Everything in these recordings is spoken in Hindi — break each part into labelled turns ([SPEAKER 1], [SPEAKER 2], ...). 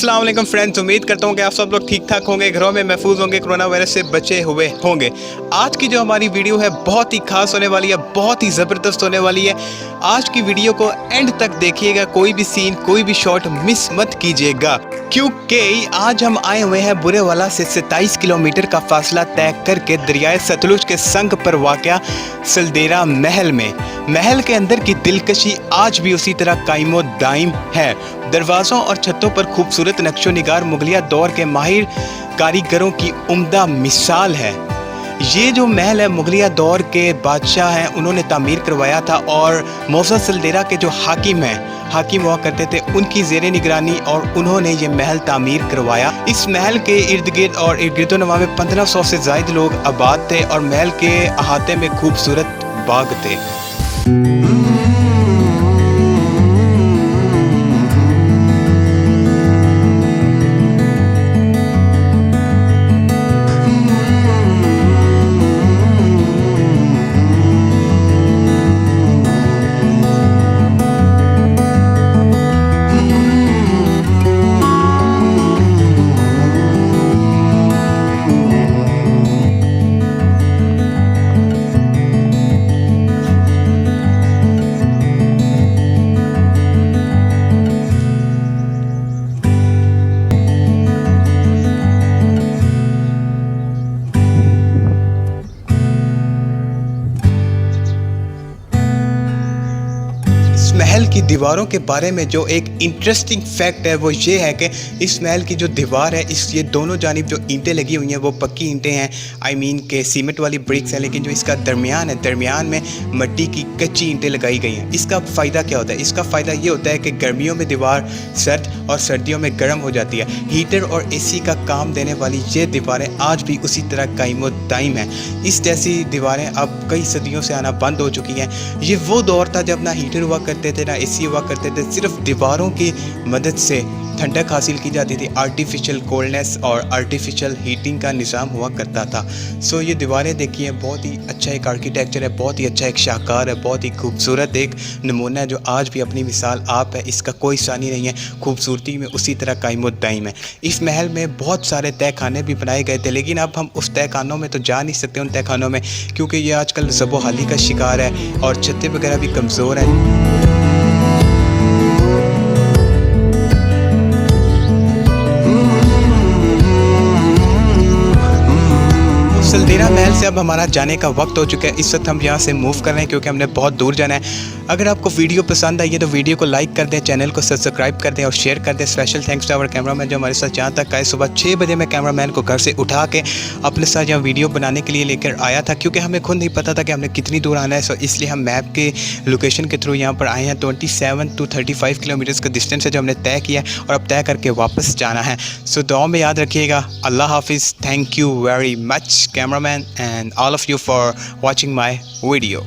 [SPEAKER 1] अस्सलाम वालेकुम फ्रेंड्स, उम्मीद करता हूँ कि आप सब लोग ठीक ठाक होंगे, घरों में महफूज होंगे, कोरोना वायरस से बचे हुए होंगे। आज की जो हमारी वीडियो है बहुत ही खास होने वाली है, बहुत ही ज़बरदस्त होने वाली है। आज की वीडियो को एंड तक देखिएगा, कोई भी सीन कोई भी शॉट मिस मत कीजिएगा, क्योंकि आज हम आए हुए हैं बुरेवाला से 27 किलोमीटर का फासला तय करके दरियाए सतलुज के संग पर वाक़या सलदेरा महल में। महल के अंदर की दिलकशी आज भी उसी तरह कायमो दाइम है। दरवाज़ों और छतों पर खूबसूरत नक्शो निगार मुगलिया दौर के माहिर कारीगरों की उम्दा मिसाल है। ये जो महल है मुगलिया दौर के बादशाह हैं उन्होंने तामीर करवाया था, और मौसा सलदेरा के जो हाकिम हुआ करते थे उनकी ज़ेरे निगरानी और उन्होंने ये महल तामीर करवाया। इस महल के इर्द गिर्द और इर्द नवा में 1500 से ज़ायद लोग आबाद थे और महल के अहाते में खूबसूरत बाग थे। महल की दीवारों के बारे में जो एक इंटरेस्टिंग फैक्ट है वो ये है कि इस महल की जो दीवार है, ये दोनों जानिब जो ईंटें लगी हुई हैं वो पक्की ईंटें हैं, आई मीन के सीमेंट वाली ब्रिक्स हैं, लेकिन जो इसका दरमियान है, दरमियान में मिट्टी की कच्ची ईंटें लगाई गई हैं। इसका फ़ायदा क्या होता है? इसका फ़ायदा ये होता है कि गर्मियों में दीवार सर्द और सर्दियों में गर्म हो जाती है। हीटर और एसी का काम देने वाली ये दीवारें आज भी उसी तरह कायमो दाइम हैं। इस जैसी दीवारें अब कई सदियों से आना बंद हो चुकी हैं। ये वो दौर था जब ना हीटर हुआ करते थे ना एसी हुआ करते थे, सिर्फ दीवारों की मदद से ठंडक हासिल की जाती थी। आर्टिफिशियल कोल्डनेस और आर्टिफिशियल हीटिंग का निज़ाम हुआ करता था। सो ये दीवारें देखिए, बहुत ही अच्छा एक आर्किटेक्चर है, बहुत ही अच्छा एक शाहकार है, बहुत ही खूबसूरत एक नमूना है जो आज भी अपनी मिसाल आप है, इसका कोई सानी नहीं है। खूबसूरती में उसी तरह कायमो दाइम है। इस महल में बहुत सारे तय खाने भी बनाए गए थे, लेकिन अब हम उस तय खानों में तो जा नहीं सकते, उन तय खानों में, क्योंकि ये आजकल ज़बोहाली का शिकार है और छतें वगैरह भी कमज़ोर हैं। सलदेरा महल से अब हमारा जाने का वक्त हो चुका है। इस वक्त हम यहाँ से मूव कर रहे हैं क्योंकि हमने बहुत दूर जाना है। अगर आपको वीडियो पसंद आई है तो वीडियो को लाइक कर दें, चैनल को सब्सक्राइब कर दें और शेयर कर दें। Special thanks to our cameraman जो हमारे साथ यहाँ तक आए। सुबह 6 बजे मैं कैमरामैन को घर से उठा के अपने साथ यहाँ वीडियो बनाने के लिए लेकर आया था, क्योंकि हमें खुद नहीं पता था कि हमने कितनी दूर आना है। सो इसलिए हम मैप के लोकेशन के थ्रू यहाँ पर आए हैं। 27 to 35 किलोमीटर्स का डिस्टेंस है जो हमने तय किया है और अब तय करके वापस जाना है। सो दुआ में याद रखिएगा। अल्लाह हाफिज़। Thank you very much cameraman and all of you for watching my video.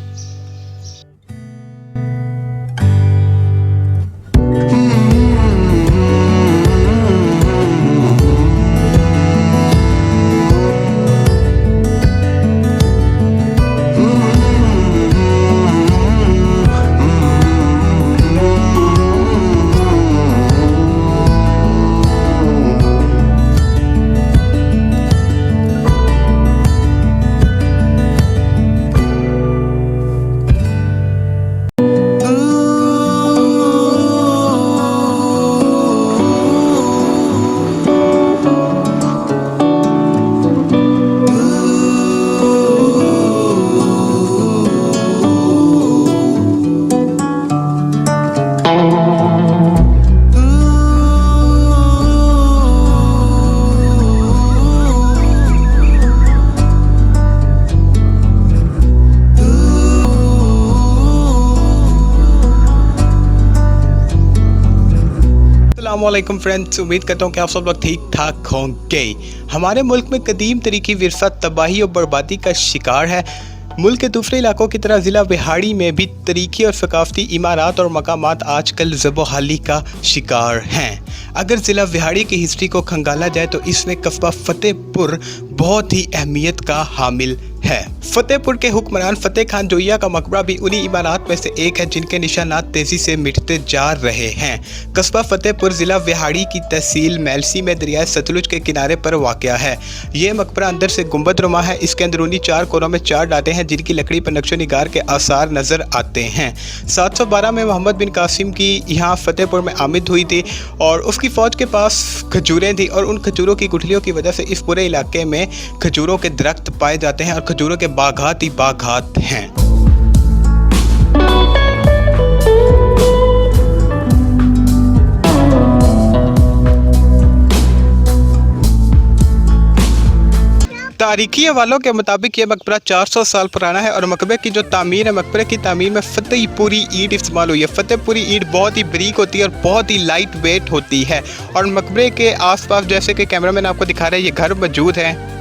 [SPEAKER 1] अस्सलामुअलैकुम फ्रेंड्स, उम्मीद करता हूँ कि आप सब लोग ठीक ठाक होंगे। हमारे मुल्क में कदीम तरीकी विरसा तबाही और बर्बादी का शिकार है। मुल्क के दूसरे इलाकों की तरह ज़िला बिहाड़ी में भी तरीक़ी और सकाफ़ती इमारत और मकामात आजकल ज़बोहाली का शिकार हैं। अगर ज़िला बिहाड़ी की हिस्ट्री को खंगाला जाए तो इसमें कस्बा फतेहपुर बहुत ही अहमियत का हामिल है। फतेहपुर के हुक्मरान फतेह खान जोइया का मकबरा भी उन्हीं इमारत में से एक है जिनके निशानात तेजी से मिटते जा रहे हैं। कस्बा फतेहपुर जिला विहाड़ी की तहसील मैलसी में दरिया सतलुज के किनारे पर वाक़या है। ये मकबरा अंदर से गुंबदनुमा है। इसके अंदरूनी 4 कोनों में 4 डाटे हैं जिनकी लकड़ी पर नक्शो निगार के आसार नजर आते हैं। 712 में मोहम्मद बिन कासिम की यहाँ फतेहपुर में आमद हुई थी और उसकी फौज के पास खजूरें थी और उन खजूरों की गुठलियों की वजह से इस पूरे इलाके में खजूरों के दरख्त पाए जाते हैं और खजूरों के बागात ही बागात हैं। तारीखी हवालों के मुताबिक ये मकबरा 400 साल पुराना है और मकबरे की जो तामीर है, मकबरे की तामीर में फतेहपुरी ईंट इस्तेमाल हुई है। फतेहपुरी ईंट बहुत ही बारीक होती है और बहुत ही लाइट वेट होती है और मकबरे के आसपास जैसे कि कैमरामैन आपको दिखा रहा है ये घर मौजूद है।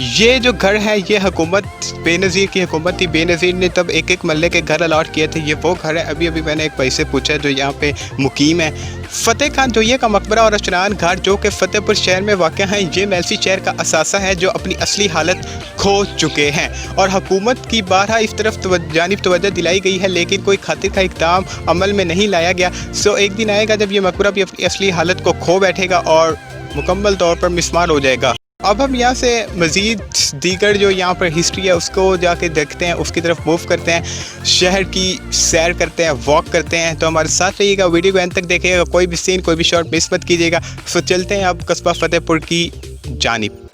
[SPEAKER 1] ये जो घर है ये हुकूमत बेनज़ीर की हुकूमत थी। बेनज़ीर ने तब एक एक मल्ले के घर अलॉट किए थे। ये वो घर है। अभी अभी मैंने एक भाई से पूछा जो यहाँ पे मुकीम है। फतेह खान जोइया का मकबरा और अशनान घाट जो कि फतेहपुर शहर में वाक़ है, ये मैलसी शहर का असासा है जो अपनी असली हालत खो चुके हैं और हुकूमत की बारहा इस तरफ जानिब तवज्जो दिलाई गई है लेकिन कोई खातिर का इक़दाम अमल में नहीं लाया गया। सो एक दिन आएगा जब ये मकबरा भी अपनी असली हालत को खो बैठेगा और मुकम्मल तौर पर मिस्मार हो जाएगा। अब हम यहाँ से मज़ीद दीगर जो यहाँ पर हिस्ट्री है उसको जाके देखते हैं, उसकी तरफ मूव करते हैं, शहर की सैर करते हैं, वॉक करते हैं। तो हमारे साथ रहिएगा, वीडियो को एंड तक देखिएगा, कोई भी सीन कोई भी शॉट मिस मत कीजिएगा। तो चलते हैं अब कस्बा फतेहपुर की जानिब।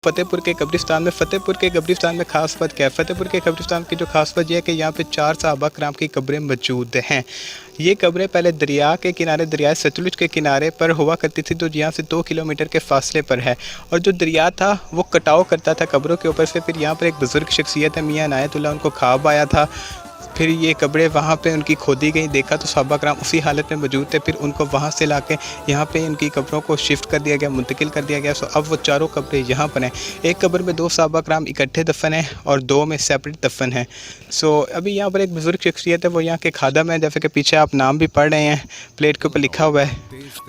[SPEAKER 1] फ़तेहपुर के कब्रिस्तान में ख़ास बात क्या है? फ़तेहपुर के कब्रिस्तान की जो ख़ास बात यह है कि यहाँ पे 4 सहाबा कराम की कब्रें मौजूद हैं। ये कब्रें पहले दरिया के किनारे, दरिया सतलुज के किनारे पर हुआ करती थी, तो यहाँ से 2 किलोमीटर के फासले पर है। और जो दरिया था वो कटाव करता था कब्रों के ऊपर से। फिर यहाँ पर एक बुज़ुर्ग शख्सियत है मियाँ इनायतुल्लाह, उनको ख्वाब आया था। फिर ये कब्रें वहाँ पे उनकी खोदी गई, देखा तो सहाबा कराम उसी हालत में मौजूद थे। फिर उनको वहाँ से लाके यहाँ पे इनकी कब्रों को शिफ्ट कर दिया गया, मुंतकिल कर दिया गया। सो अब वो चारों कब्रें यहाँ पर हैं। एक कब्र में 2 सहाबा कराम इकट्ठे दफन हैं और 2 में सेपरेट दफन हैं। सो अभी यहाँ पर एक बुज़ुर्ग शख्सियत है, वो यहाँ के खादम है, जैसे कि पीछे आप नाम भी पढ़ रहे हैं, प्लेट के ऊपर लिखा हुआ है।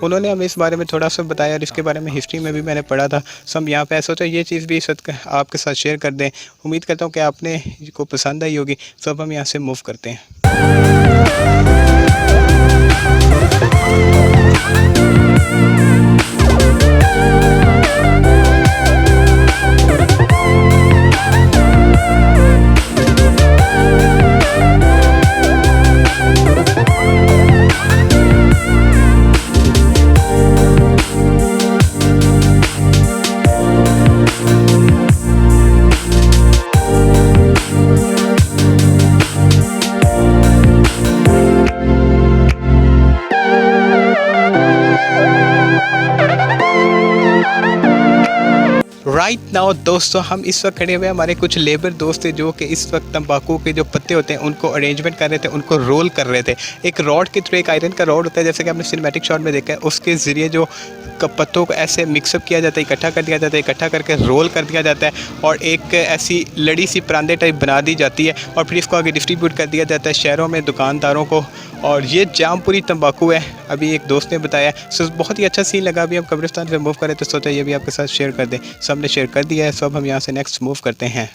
[SPEAKER 1] उन्होंने हमें इस बारे में थोड़ा सा बताया और इसके बारे में हिस्ट्री में भी मैंने पढ़ा था। सो हम यहाँ पे सोचा ये चीज़ भी इस वक्त आपके साथ शेयर कर दें। उम्मीद करता हूँ कि आपने को पसंद आई होगी। सो अब हम यहाँ से मूव करते हैं। राइट नाउ दोस्तों, हम इस वक्त खड़े हुए हमारे कुछ लेबर दोस्त थे जो कि इस वक्त तंबाकू के जो पत्ते होते हैं उनको अरेंजमेंट कर रहे थे, उनको रोल कर रहे थे। एक रॉड के थ्रू, एक आयरन का रॉड होता है जैसे कि आपने सिनेमैटिक शॉट में देखा है, उसके ज़रिए जो पत्तों को ऐसे मिक्सअप किया जाता है, इकट्ठा कर दिया जाता है, इकट्ठा करके रोल कर दिया जाता है और एक ऐसी लड़ी सी परांदे टाइप बना दी जाती है और फिर इसको आगे डिस्ट्रीब्यूट कर दिया जाता है शहरों में दुकानदारों को। और ये जामपुरी तंबाकू है, अभी एक दोस्त ने बताया। सो बहुत ही अच्छा सीन लगा। अभी हम कब्रिस्तान से मूव करें तो सोचा ये भी आपके साथ शेयर कर दें। सब ने शेयर कर दिया है। सो अब हम यहाँ से नेक्स्ट मूव करते हैं।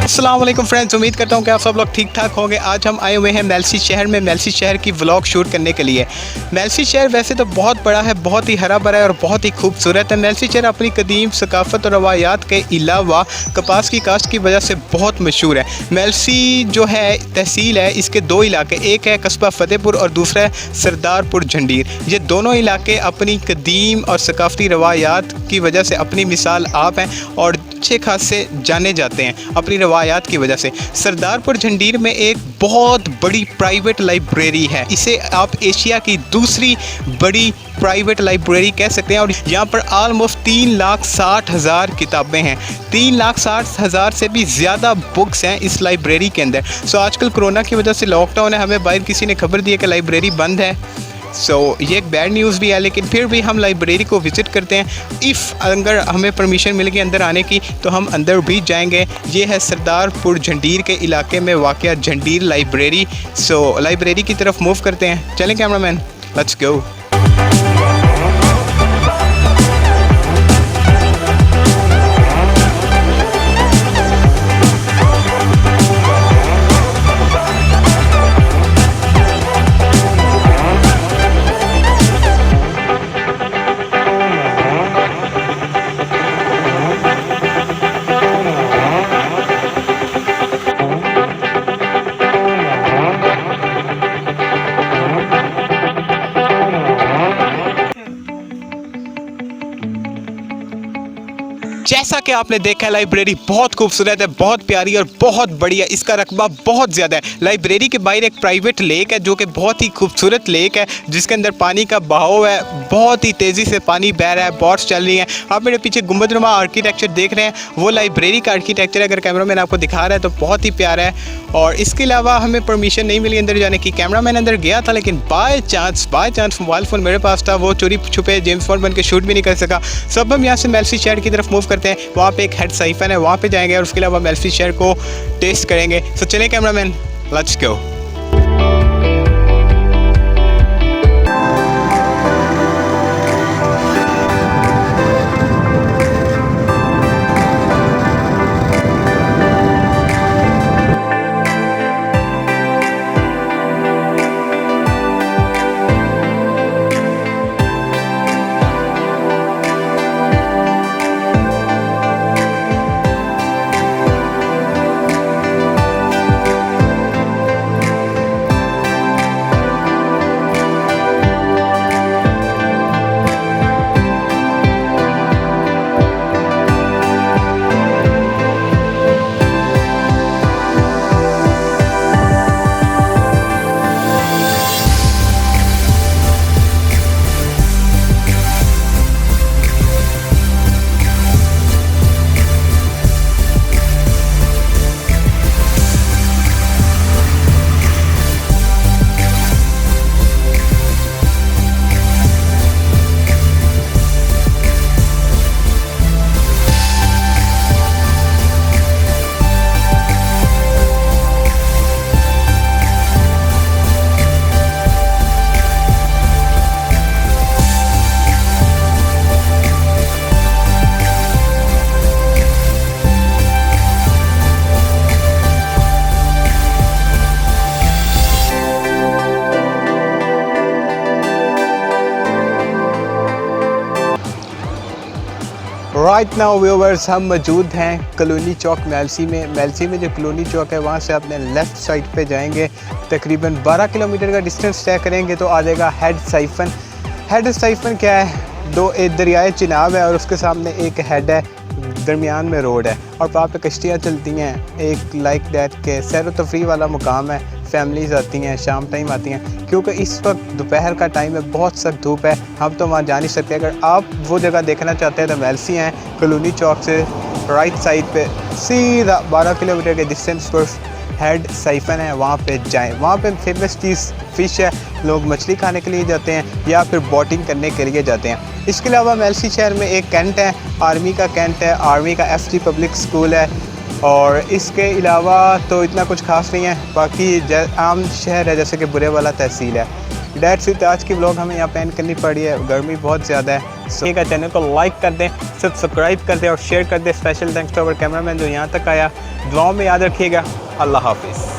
[SPEAKER 1] अस्सलाम वालेकुम फ्रेंड्स, उम्मीद करता हूँ कि आप सब लोग ठीक ठाक होंगे। आज हम आए हुए हैं मेलसी शहर में, मेलसी शहर की व्लॉग शूट करने के लिए। मेलसी शहर वैसे तो बहुत बड़ा है, बहुत ही हरा भरा है और बहुत ही खूबसूरत है। मेलसी शहर अपनी कदीम सकाफ़त और रवायात के अलावा कपास की काश्त की वजह से बहुत मशहूर है। मेलसी जो है तहसील है, इसके 2 इलाके, एक है कस्बा फ़तेहपुर और दूसरा है सरदारपुर झंडीर। ये दोनों इलाके अपनी कदीम और सकाफ़ती रवायात की वजह से अपनी मिसाल आप हैं और अच्छे खासे जाने जाते हैं अपनी रवायात की वजह से। सरदारपुर झंडीर में एक बहुत बड़ी प्राइवेट लाइब्रेरी है, इसे आप एशिया की दूसरी बड़ी प्राइवेट लाइब्रेरी कह सकते हैं। और यहाँ पर ऑलमोस्ट 3,60,000 किताबें हैं, 3,60,000 से भी ज़्यादा बुक्स हैं इस लाइब्रेरी के अंदर। सो आजकल कोरोना की वजह से लॉकडाउन है, हमें बाहर किसी ने खबर दी है कि लाइब्रेरी बंद है। ये एक बैड न्यूज़ भी है, लेकिन फिर भी हम लाइब्रेरी को विज़िट करते हैं। अगर हमें परमिशन मिल गई अंदर आने की तो हम अंदर भी जाएंगे। ये है सरदारपुर झंडीर के इलाके में वाक़या झंडीर लाइब्रेरी। लाइब्रेरी की तरफ मूव करते हैं। चलें कैमरामैन, लेट्स गो। जैसा कि आपने देखा लाइब्रेरी बहुत खूबसूरत है, बहुत प्यारी और बहुत बड़ी है। इसका रकबा बहुत ज़्यादा है। लाइब्रेरी के बाहर एक प्राइवेट लेक है जो कि बहुत ही खूबसूरत लेक है, जिसके अंदर पानी का बहाव है, बहुत ही तेज़ी से पानी बह रहा है, बोट्स चल रही हैं। आप मेरे पीछे गुंबदनुमा आर्किटेक्चर देख रहे हैं, वो लाइब्रेरी का आर्किटेक्चर अगर कैमरामैन आपको दिखा रहा है तो बहुत ही प्यारा है। और इसके अलावा हमें परमिशन नहीं मिली अंदर जाने की। कैमरामैन अंदर गया था लेकिन बाय चांस मोबाइल फ़ोन मेरे पास था, वो चोरी छुपे जेम्स बॉन्ड बन के शूट भी नहीं कर सका। सब हम यहाँ से मेल्फी शहर की तरफ मूव करते हैं। वहाँ पे एक हेड साइफन है, वहाँ पे जाएंगे और उसके अलावा मेल्फी शहर को टेस्ट करेंगे। तो चलें cameraman, let's go. Right now viewers, हम मौजूद हैं कॉलोनी चौक मेल्सी में। मेल्सी में जो कॉलोनी चौक है वहाँ से अपने लेफ़्ट साइड पे जाएंगे, तकरीबन 12 किलोमीटर का डिस्टेंस तय करेंगे तो आ जाएगा हेड साइफन। हेड साइफन क्या है? एक दरियाए चिनाब है और उसके सामने एक हेड है, दरमियान में रोड है और वहाँ पे कश्तियाँ चलती हैं। एक लाइक दैट के सैर व तफरीह वाला मुकाम है। फैमिलीज़ आती हैं, शाम टाइम आती हैं, क्योंकि इस वक्त दोपहर का टाइम है, बहुत सख्त धूप है, हम तो वहाँ जा नहीं सकते। अगर आप वो जगह देखना चाहते हैं तो मेल्सी हैं, कॉलोनी चौक से राइट साइड पे सीधा 12 किलोमीटर के डिस्टेंस पर हेड साइफन है, वहाँ पे जाएं। वहाँ पे फेमस चीज़ फ़िश है, लोग मछली खाने के लिए जाते हैं या फिर बोटिंग करने के लिए जाते हैं। इसके अलावा मेल्सी शहर में एक कैंट है, आर्मी का कैंट है, आर्मी का FG पब्लिक स्कूल है और इसके अलावा तो इतना कुछ खास नहीं है। बाकी आम शहर है जैसे कि बुरे वाला तहसील है। डेट्स इट, आज की व्लॉग हमें यहाँ पे एंड करनी पड़ी है, गर्मी बहुत ज़्यादा है। सो का चैनल को लाइक कर दें, सब्सक्राइब कर दें और शेयर कर दें। Special thanks to our cameraman जो यहाँ तक आया। दुआओं में याद रखिएगा। अल्लाह हाफिज़।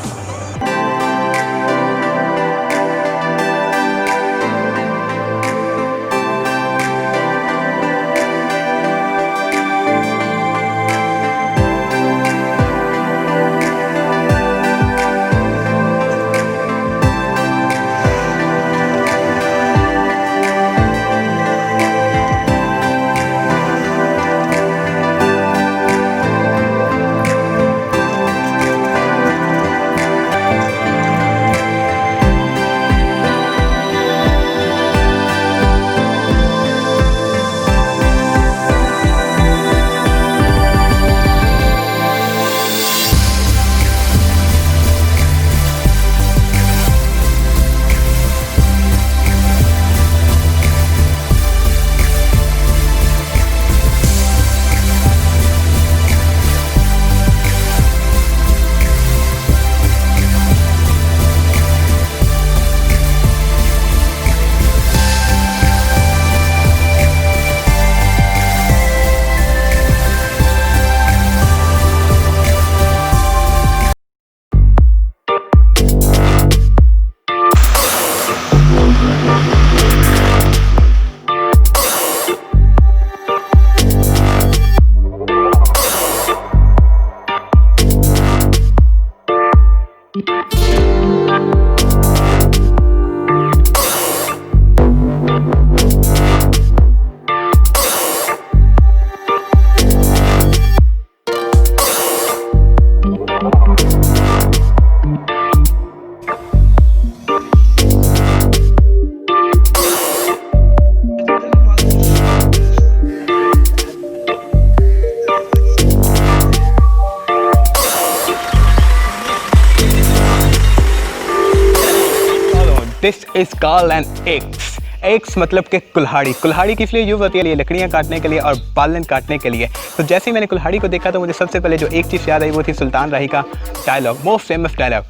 [SPEAKER 1] This is called an x. X मतलब कि कुल्हाड़ी। कुल्हाड़ी किस लिए यूज़ होती है? ये लकड़ियाँ काटने के लिए और बालन काटने के लिए। तो जैसे ही मैंने कुल्हाड़ी को देखा तो मुझे सबसे पहले जो एक चीज़ याद आई वो थी सुल्तान राही का डायलॉग, मोस्ट फेमस डायलॉग,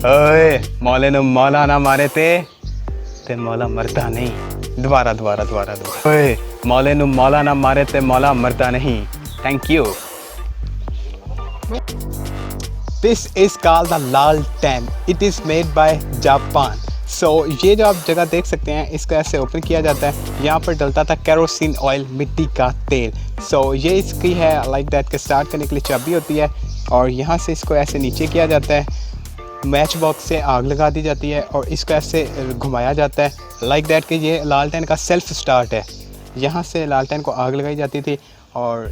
[SPEAKER 1] ओए मौले ने मौला ना मारे ते मौला मरता नहीं। दोबारा ओए मौले ने मौला ना मारे ते मौला मरता नहीं। Thank you. This is called the लालटेन। It is made by Japan. So ये जो आप जगह देख सकते हैं इसको ऐसे ओपन किया जाता है। यहाँ पर डलता था केरोसिन ऑयल, मिट्टी का तेल। सो ये इसकी है लाइक दैट के स्टार्ट करने के लिए चाबी होती है और यहाँ से इसको ऐसे नीचे किया जाता है, मैच बॉक्स से आग लगा दी जाती है और इसको ऐसे घुमाया जाता है लाइक दैट कि ये लालटेन का सेल्फ स्टार्ट है। यहाँ से लालटेन को आग लगाई जाती थी और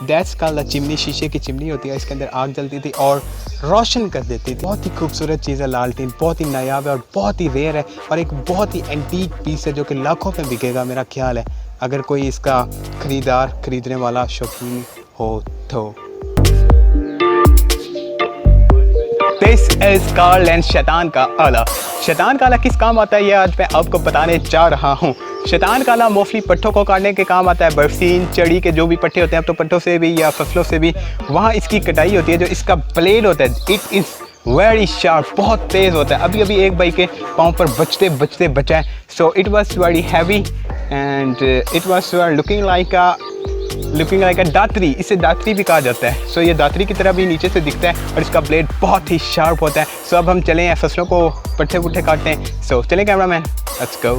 [SPEAKER 1] दैट्स कॉल्ड द चिमनी। शीशे की चिमनी होती है, इसके अंदर आग जलती थी और रोशन कर देती थी। बहुत ही खूबसूरत चीज़ है लालटेन, बहुत ही नायाब है और बहुत ही रेयर है और एक बहुत ही एंटीक पीस है जो कि लाखों में बिकेगा मेरा ख्याल है, अगर कोई इसका खरीदने वाला शौकीन हो तो। दिस इज कॉल्ड एन शैतान का आला। शैतान का आला किस काम आता है ये आज मैं आपको बताने जा रहा हूँ। शैतान का आला मोस्टली पट्टों को काटने के काम आता है। बरसीन, चड़ी के जो भी पट्टे होते हैं, अब तो पट्टों से भी या फसलों से भी वहाँ इसकी कटाई होती है। जो इसका ब्लेड होता है इट इज़ वेरी शार्प, बहुत तेज़ होता है। अभी एक भाई के पाँव पर बचते बचा है। So it was very heavy and it was looking like a दातरी। इसे दातरी भी कहा जाता है। सो ये दातरी की तरह भी नीचे से दिखता है और इसका ब्लेड बहुत ही शार्प होता है। सो अब हम चलें फसलों को पट्टे पुट्टे काटते हैं। सो चलें कैमरामैन, लेट्स गो।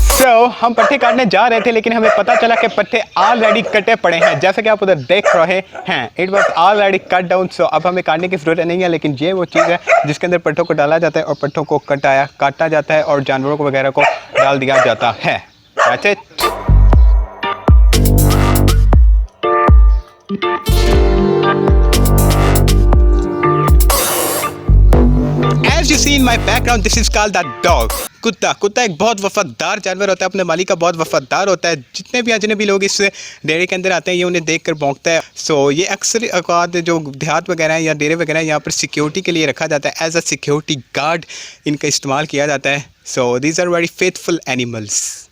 [SPEAKER 1] सो हम पट्टे काटने जा रहे थे लेकिन हमें पता चला कि पट्टे ऑलरेडी कटे पड़े हैं, जैसे कि आप उधर देख रहे हैं। It was already cut down. So अब हमें काटने की ज़रूरत नहीं है, लेकिन ये वो चीज़ है जिसके अंदर पट्टों को डाला जाता है और पट्टों को काटा जाता है और जानवरों को वगैरह को डाल दिया जाता है। That's it. As you see in my background, this is called the dog. कुत्ता एक बहुत वफादार जानवर होता है, अपने मालिक का बहुत वफादार होता है। जितने भी अजनबी लोग इस डेरे के अंदर आते हैं ये उन्हें देख कर भौंकता है। सो ये अक्सर औकात जो देहात वगैरह या डेरे वगैरह यहाँ पर सिक्योरिटी के लिए रखा जाता है। एज अ सिक्योरिटी गार्ड इनका इस्तेमाल किया जाता है। So these are very faithful animals.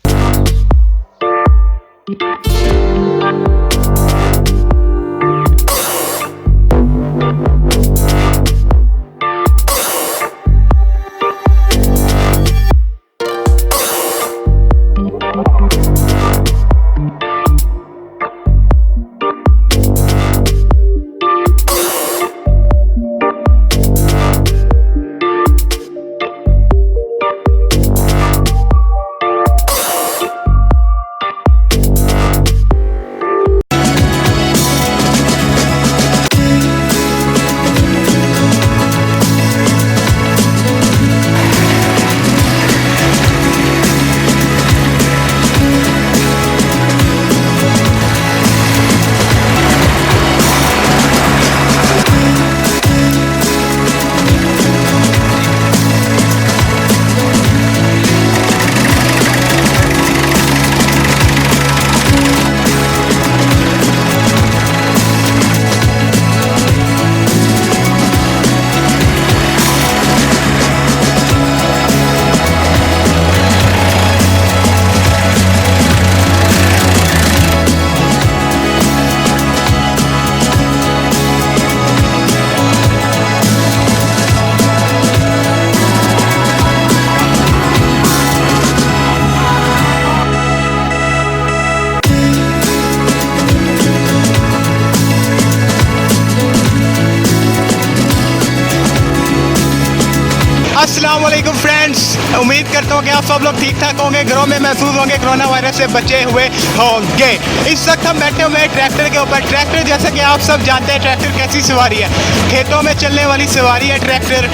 [SPEAKER 1] अस्सलाम वालेकुम फ्रेंड्स, उम्मीद करता हूँ कि आप सब लोग ठीक ठाक होंगे, घरों में महफूज होंगे, कोरोना वायरस से बचे हुए होंगे। इस वक्त हम बैठे हुए हैं ट्रैक्टर के ऊपर। ट्रैक्टर जैसा कि आप सब जानते हैं ट्रैक्टर कैसी सवारी है, खेतों में चलने वाली सवारी है ट्रैक्टर।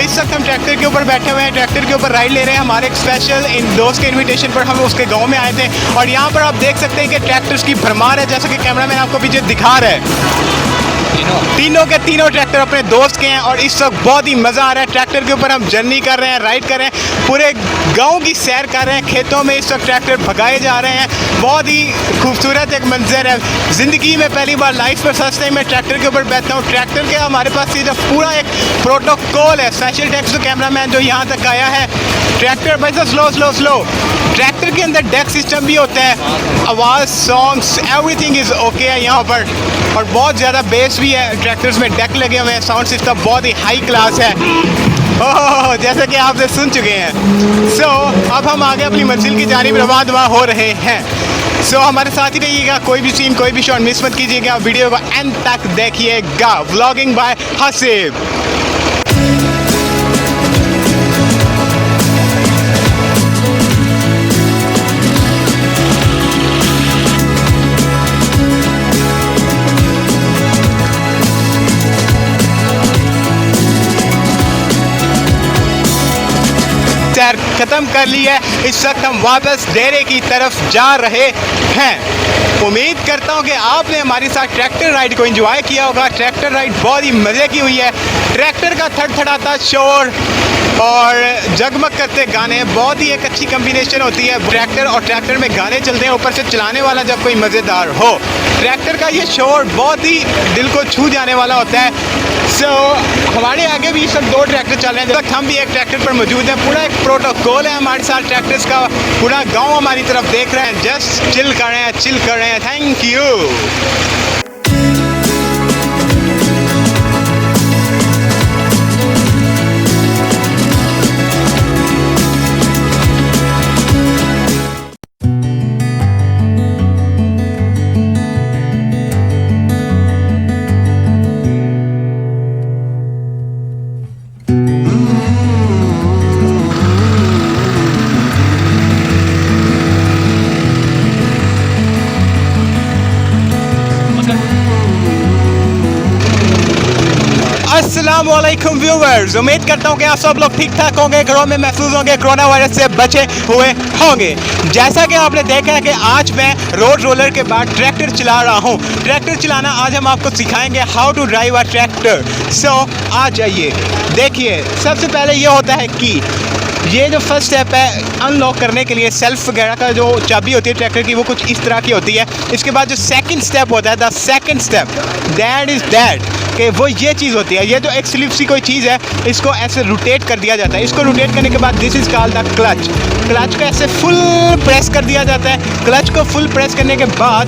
[SPEAKER 1] इस वक्त हम ट्रैक्टर के ऊपर बैठे हुए हैं, ट्रैक्टर के ऊपर राइड ले रहे हैं। हमारे एक स्पेशल इन दोस्त के इन्विटेशन पर हम उसके गाँव में आए थे और यहाँ पर आप देख सकते हैं कि ट्रैक्टर्स की भरमार है, जैसा कि कैमरा मैन आपको पीछे दिखा रहा है। तीनों के तीनों ट्रैक्टर अपने दोस्त के हैं और इस वक्त बहुत ही मज़ा आ रहा है। ट्रैक्टर के ऊपर हम जर्नी कर रहे हैं, राइड कर रहे हैं, पूरे गांव की सैर कर रहे हैं। खेतों में इस वक्त ट्रैक्टर भगाए जा रहे हैं। बहुत ही खूबसूरत एक मंजर है। ज़िंदगी में पहली बार लाइफ में फर्स्ट टाइम मैं ट्रैक्टर के ऊपर बैठता हूँ। ट्रैक्टर के हमारे पास ये जो पूरा एक प्रोटोकॉल है। स्पेशल टैक्स कैमरामैन जो यहाँ तक आया है। ट्रैक्टर भाई साहब स्लो स्लो स्लो। ट्रैक्टर के अंदर डेक सिस्टम भी होता है, आवाज़, सॉन्ग्स, एवरीथिंग इज़ ओके है यहाँ पर। और बहुत ज़्यादा बेस भी है। ट्रैक्टर्स में डेक लगे हुए हैं, साउंड सिस्टम बहुत ही हाई क्लास है। ओह, जैसे कि आपसे सुन चुके हैं। सो अब हम आगे अपनी मंजिल की जानिब रवां दवा हो रहे हैं। सो हमारे साथ ही रहिएगा, कोई भी सीन, कोई भी शॉट मिस मत कीजिएगा। वीडियो को एंड तक देखिएगा। Vlogging by Haseeb. सैर ख़त्म कर ली है। इस वक्त हम वापस डेरे की तरफ जा रहे हैं। उम्मीद करता हूँ कि आपने हमारे साथ ट्रैक्टर राइड को एंजॉय किया होगा। ट्रैक्टर राइड बहुत ही मज़े की हुई है। ट्रैक्टर का थड़थड़ाता शोर और जगमग करते गाने बहुत ही एक अच्छी कम्बिनेशन होती है। ट्रैक्टर और ट्रैक्टर में गाने चलते हैं, ऊपर से चलाने वाला जब कोई मज़ेदार हो। ट्रैक्टर का ये शोर बहुत ही दिल को छू जाने वाला होता है। सो हमारे आगे भी सब दो ट्रैक्टर चल रहे हैं। जब हम भी एक ट्रैक्टर पर मौजूद हैं। पूरा एक प्रोटोकॉल है हमारे साथ ट्रैक्टर्स का। पूरा गांव हमारी तरफ देख रहे हैं। जस्ट चिल कर रहे हैं, चिल कर रहे हैं। Thank you. अस्सलामुअलैकुम व्यूवर्स, उम्मीद करता हूँ कि आप सब लोग ठीक ठाक होंगे, घरों में महफूज होंगे, कोरोना वायरस से बचे हुए होंगे। जैसा कि आपने देखा है कि आज मैं रोड रोलर के बाद ट्रैक्टर चला रहा हूँ। ट्रैक्टर चलाना आज हम आपको सिखाएंगे, how to drive a tractor. So आ जाइए, देखिए सबसे पहले ये होता है कि ये जो फर्स्ट स्टेप है अनलॉक करने के लिए, सेल्फ वगैरह का जो चाबी होती है ट्रैक्टर की वो कुछ इस तरह की होती है। इसके बाद जो सेकंड स्टेप होता है, the second step that is that कि वो ये चीज़ होती है। ये जो एक स्लिप सी कोई चीज़ है, इसको ऐसे रोटेट कर दिया जाता है। इसको रोटेट करने के बाद this is called the clutch. Clutch को ऐसे फुल प्रेस कर दिया जाता है। क्लच को फुल प्रेस करने के बाद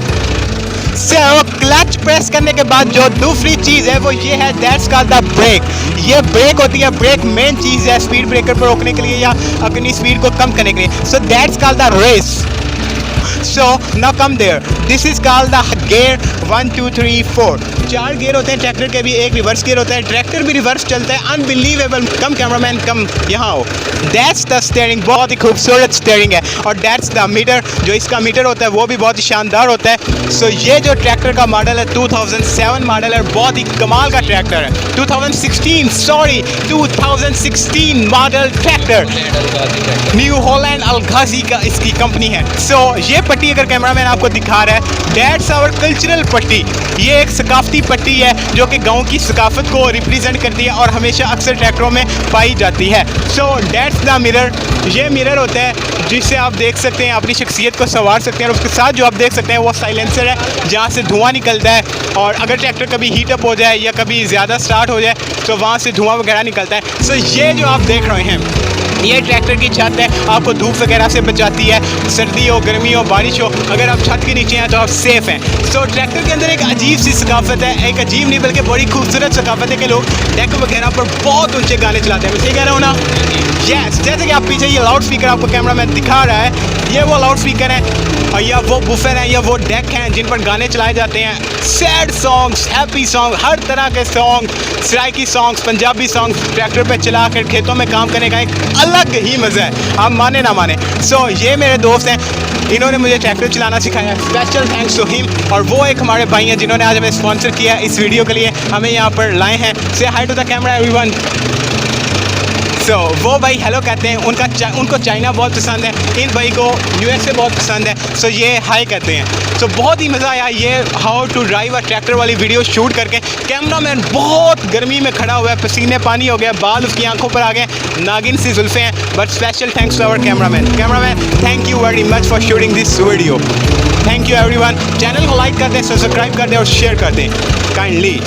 [SPEAKER 1] क्लच प्रेस करने के बाद जो दूसरी चीज़ है वो ये है, दैट्स कॉल्ड द ब्रेक। ये ब्रेक होती है। ब्रेक मेन चीज़ है स्पीड ब्रेकर पर रोकने के लिए या अपनी स्पीड को कम करने के लिए। So that's called the race. So now come there. This is called the gear 1 2 3 4. 4 gear होते हैं ट्रैक्टर के भी, एक रिवर्स गियर होता है। ट्रैक्टर भी रिवर्स चलता है। अनबिलीवेबल। कम कैमरामैन कम यहाँ हो। दैट्स द स्टीयरिंग, बहुत ही खूबसूरत स्टीयरिंग है। और दैट्स द मीटर, जो इसका मीटर होता है वो भी बहुत ही शानदार होता है। सो ये जो ट्रैक्टर का मॉडल है 2007 मॉडल है, बहुत ही कमाल का ट्रैक्टर है। 2016 मॉडल ट्रैक्टर, न्यू हॉलैंड अलगाजी का इसकी कंपनी है। सो ये पट्टी अगर कैमरामैन आपको दिखा रहा है, दैट्स आवर कल्चरल पट्टी। ये एक सकाफती पट्टी है जो कि गांव की सकाफत को रिप्रेजेंट करती है और हमेशा अक्सर ट्रैक्टरों में पाई जाती है। So that's the mirror. ये मिरर होता है जिससे आप देख सकते हैं, अपनी शख्सियत को संवार सकते हैं। और उसके साथ जो आप देख सकते हैं वो साइलेंसर है जहाँ से धुआं निकलता है। और अगर ट्रैक्टर कभी हीटअप हो जाए या कभी ज़्यादा स्टार्ट हो जाए तो वहाँ से धुआं वगैरह निकलता है। सो ये जो आप देख रहे हैं ये ट्रैक्टर की छत है, आपको धूप वगैरह से बचाती है। सर्दी हो, गर्मी हो, बारिश हो, अगर आप छत के नीचे हैं तो आप सेफ हैं। सो ट्रैक्टर के अंदर एक अजीब सी सकाफत है, एक अजीब नहीं बल्कि बड़ी खूबसूरत सकाफत है कि लोग डेक वगैरह पर बहुत ऊंचे गाने चलाते हैं। मैं सही कह रहा हूँ ना? यस, जैसे कि आप पीछे ये लाउड स्पीकर आपको कैमरामैन दिखा रहा है, ये वो लाउड स्पीकर है और या वो बुफर है या वो डेक हैं जिन पर गाने चलाए जाते हैं। सैड सॉन्ग्स, हैप्पी सॉन्ग, हर तरह के song, Saraiki songs, Punjabi songs tractor पे चला कर खेतों में काम करने का एक अलग ही मज़ा है, आप माने ना माने। सो ये मेरे दोस्त हैं, इन्होंने मुझे ट्रैक्टर चलाना सिखाया। Special thanks to him. और वो एक हमारे भाई हैं जिन्होंने आज हमें स्पॉन्सर किया इस वीडियो के लिए, हमें यहाँ पर लाए हैं। Say hi to the camera everyone. So वो भाई हेलो कहते हैं, उनको चाइना बहुत पसंद है, इन भाई को यूएसए बहुत पसंद है। सो ये हाई कहते हैं। सो बहुत ही मज़ा आया ये how to drive a tractor वाली वीडियो शूट करके। कैमरामैन बहुत गर्मी में खड़ा हुआ है, पसीने पानी हो गया, बाल उसकी आंखों पर आ गए, नागिन सी जुल्फे हैं। But special thanks to our cameraman. Thank you very much for shooting this video. Thank you everyone. Channel को लाइक कर दें, सब्सक्राइब कर दें और शेयर कर दें काइंडली।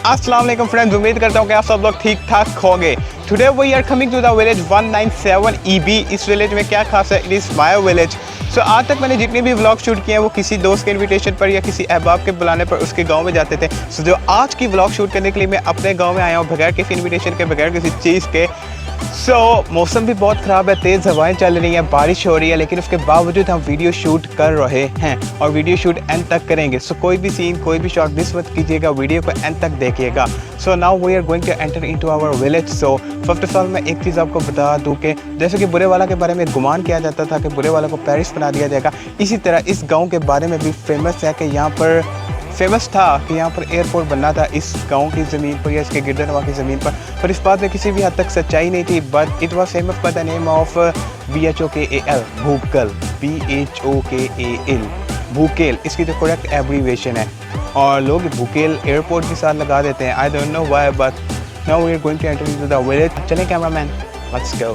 [SPEAKER 1] अस्सलाम वालेकुम फ्रेंड्स, उम्मीद करता हूँ कि आप सब लोग ठीक ठाक होंगे। Today we are coming to the village 197 EB। इस विलेज में क्या खास है? It is my village. So आज तक मैंने जितने भी व्लॉग शूट किए हैं वो किसी दोस्त के इनविटेशन पर या किसी अहबाब के बुलाने पर उसके गांव में जाते थे। सो जो आज की व्लॉग शूट करने के लिए मैं अपने गांव में आया हूँ बगैर किसी इनविटेशन के, बगैर किसी चीज़ के। मौसम भी बहुत ख़राब है, तेज़ हवाएं चल रही हैं, बारिश हो रही है, लेकिन उसके बावजूद हम वीडियो शूट कर रहे हैं और वीडियो शूट एंड तक करेंगे। कोई भी सीन, कोई भी शॉट मिस मत कीजिएगा, वीडियो को एंड तक देखिएगा। Now we are going to enter into our village. First of all मैं एक चीज़ आपको बता दूं कि जैसे कि बुरे वाला के बारे में गुमान किया जाता था कि बुरे वाला को पेरिस बना दिया जाएगा, इसी तरह इस गाँव के बारे में भी फेमस है कि यहाँ पर फेमस था कि यहाँ पर एयरपोर्ट बनना था इस गांव की ज़मीन पर या इसके गिरदनवा की ज़मीन पर इस बात में किसी भी हद तक सच्चाई नहीं थी। But it was famous by the name of BHOKAL, भूकल, BHOKAL, Bhukel इसकी जो करेक्ट एब्रीवेशन है, और लोग भूकेल एयरपोर्ट के साथ लगा देते हैं। I don't know why, but now we are going to enter into the village. चलें cameraman, let's go.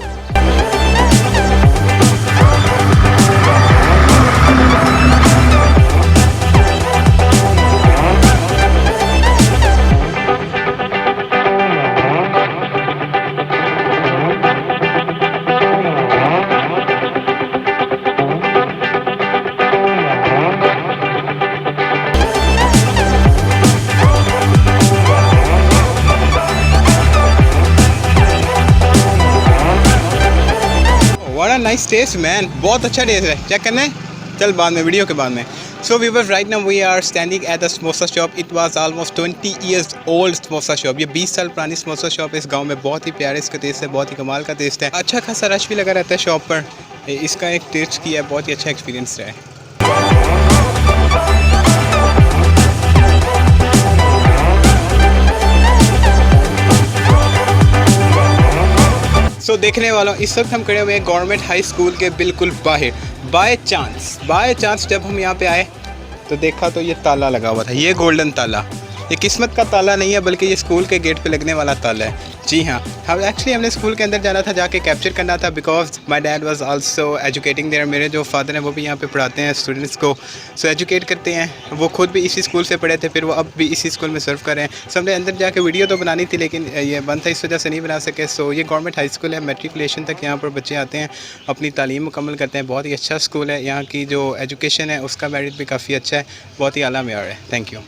[SPEAKER 1] What a nice test man, बहुत अच्छा टेस्ट है। चेक करना है, चल बाद में, वीडियो के बाद में। So viewers, right now we are standing at the samosa shop. It was almost 20 years old samosa shop. ये 20 साल पुरानी समोसा शॉप है इस गांव में। बहुत ही प्यारे इसका टेस्ट है, बहुत ही कमाल का टेस्ट है। अच्छा खासा रश भी लगा रहता है शॉप पर। इसका एक टेस्ट किया है, बहुत ही अच्छा एक्सपीरियंस रहा है। देखने वालों, इस वक्त हम खड़े हुए हैं गवर्नमेंट हाई स्कूल के बिल्कुल बाहर। बाय चांस जब हम यहाँ पे आए तो देखा तो ये ताला लगा हुआ था, ये गोल्डन ताला। ये किस्मत का ताला नहीं है बल्कि ये स्कूल के गेट पे लगने वाला ताला है। जी हाँ, हमने स्कूल के अंदर जाना था, जाके कैप्चर करना था, because my dad was also educating there. मेरे जो फादर हैं वो भी यहाँ पे पढ़ाते हैं स्टूडेंट्स को, एजुकेट करते हैं। वो खुद भी इसी स्कूल से पढ़े थे, फिर वो अब भी इसी स्कूल में सर्व कर रहे हैं। हमने अंदर जाके वीडियो तो बनानी थी लेकिन ये बंद था, इस वजह से नहीं बना सके। ये गवर्नमेंट हाई स्कूल है, मैट्रिकुलेशन तक यहाँ पर बच्चे आते हैं, अपनी तालीम मुकम्मल करते हैं। बहुत ही अच्छा स्कूल है, यहाँ की जो एजुकेशन है उसका मेरिट भी काफ़ी अच्छा है, बहुत ही आला मेयार है। Thank you.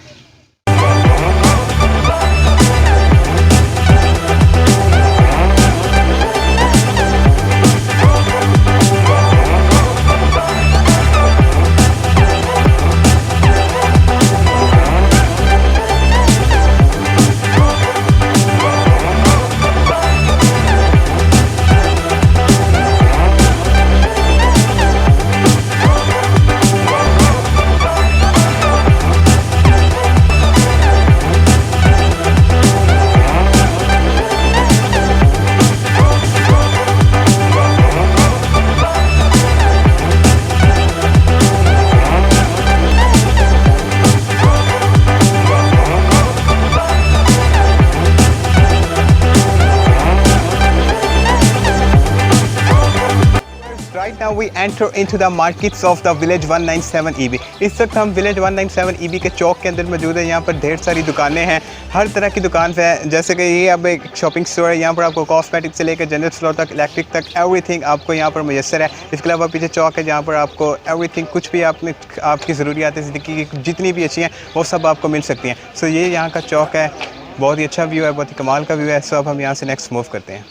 [SPEAKER 1] Right now we enter into the markets of the Village 197 EB. इस वक्त हम Village 197 EB के चौक के अंदर मौजूद है। यहाँ पर ढेर सारी दुकानें हैं, हर तरह की दुकान है। जैसे कि ये अब एक शॉपिंग स्टोर है। यहाँ पर आपको कॉस्मेटिक से लेकर जनरल स्टोर तक, इलेक्ट्रिक तक, एवरीथिंग आपको यहाँ पर मुयसर है। इसके अलावा पीछे चौक है जहाँ पर आपको एवरीथिंग, कुछ भी आपकी ज़रूरियात ज़िंदगी की जितनी भी अच्छी हैं वो सब आपको मिल सकती हैं। सो ये यहाँ का चौक है, बहुत ही अच्छा व्यू है, बहुत ही कमाल का व्यू है। सो अब हम यहाँ से नेक्स्ट मूव करते हैं।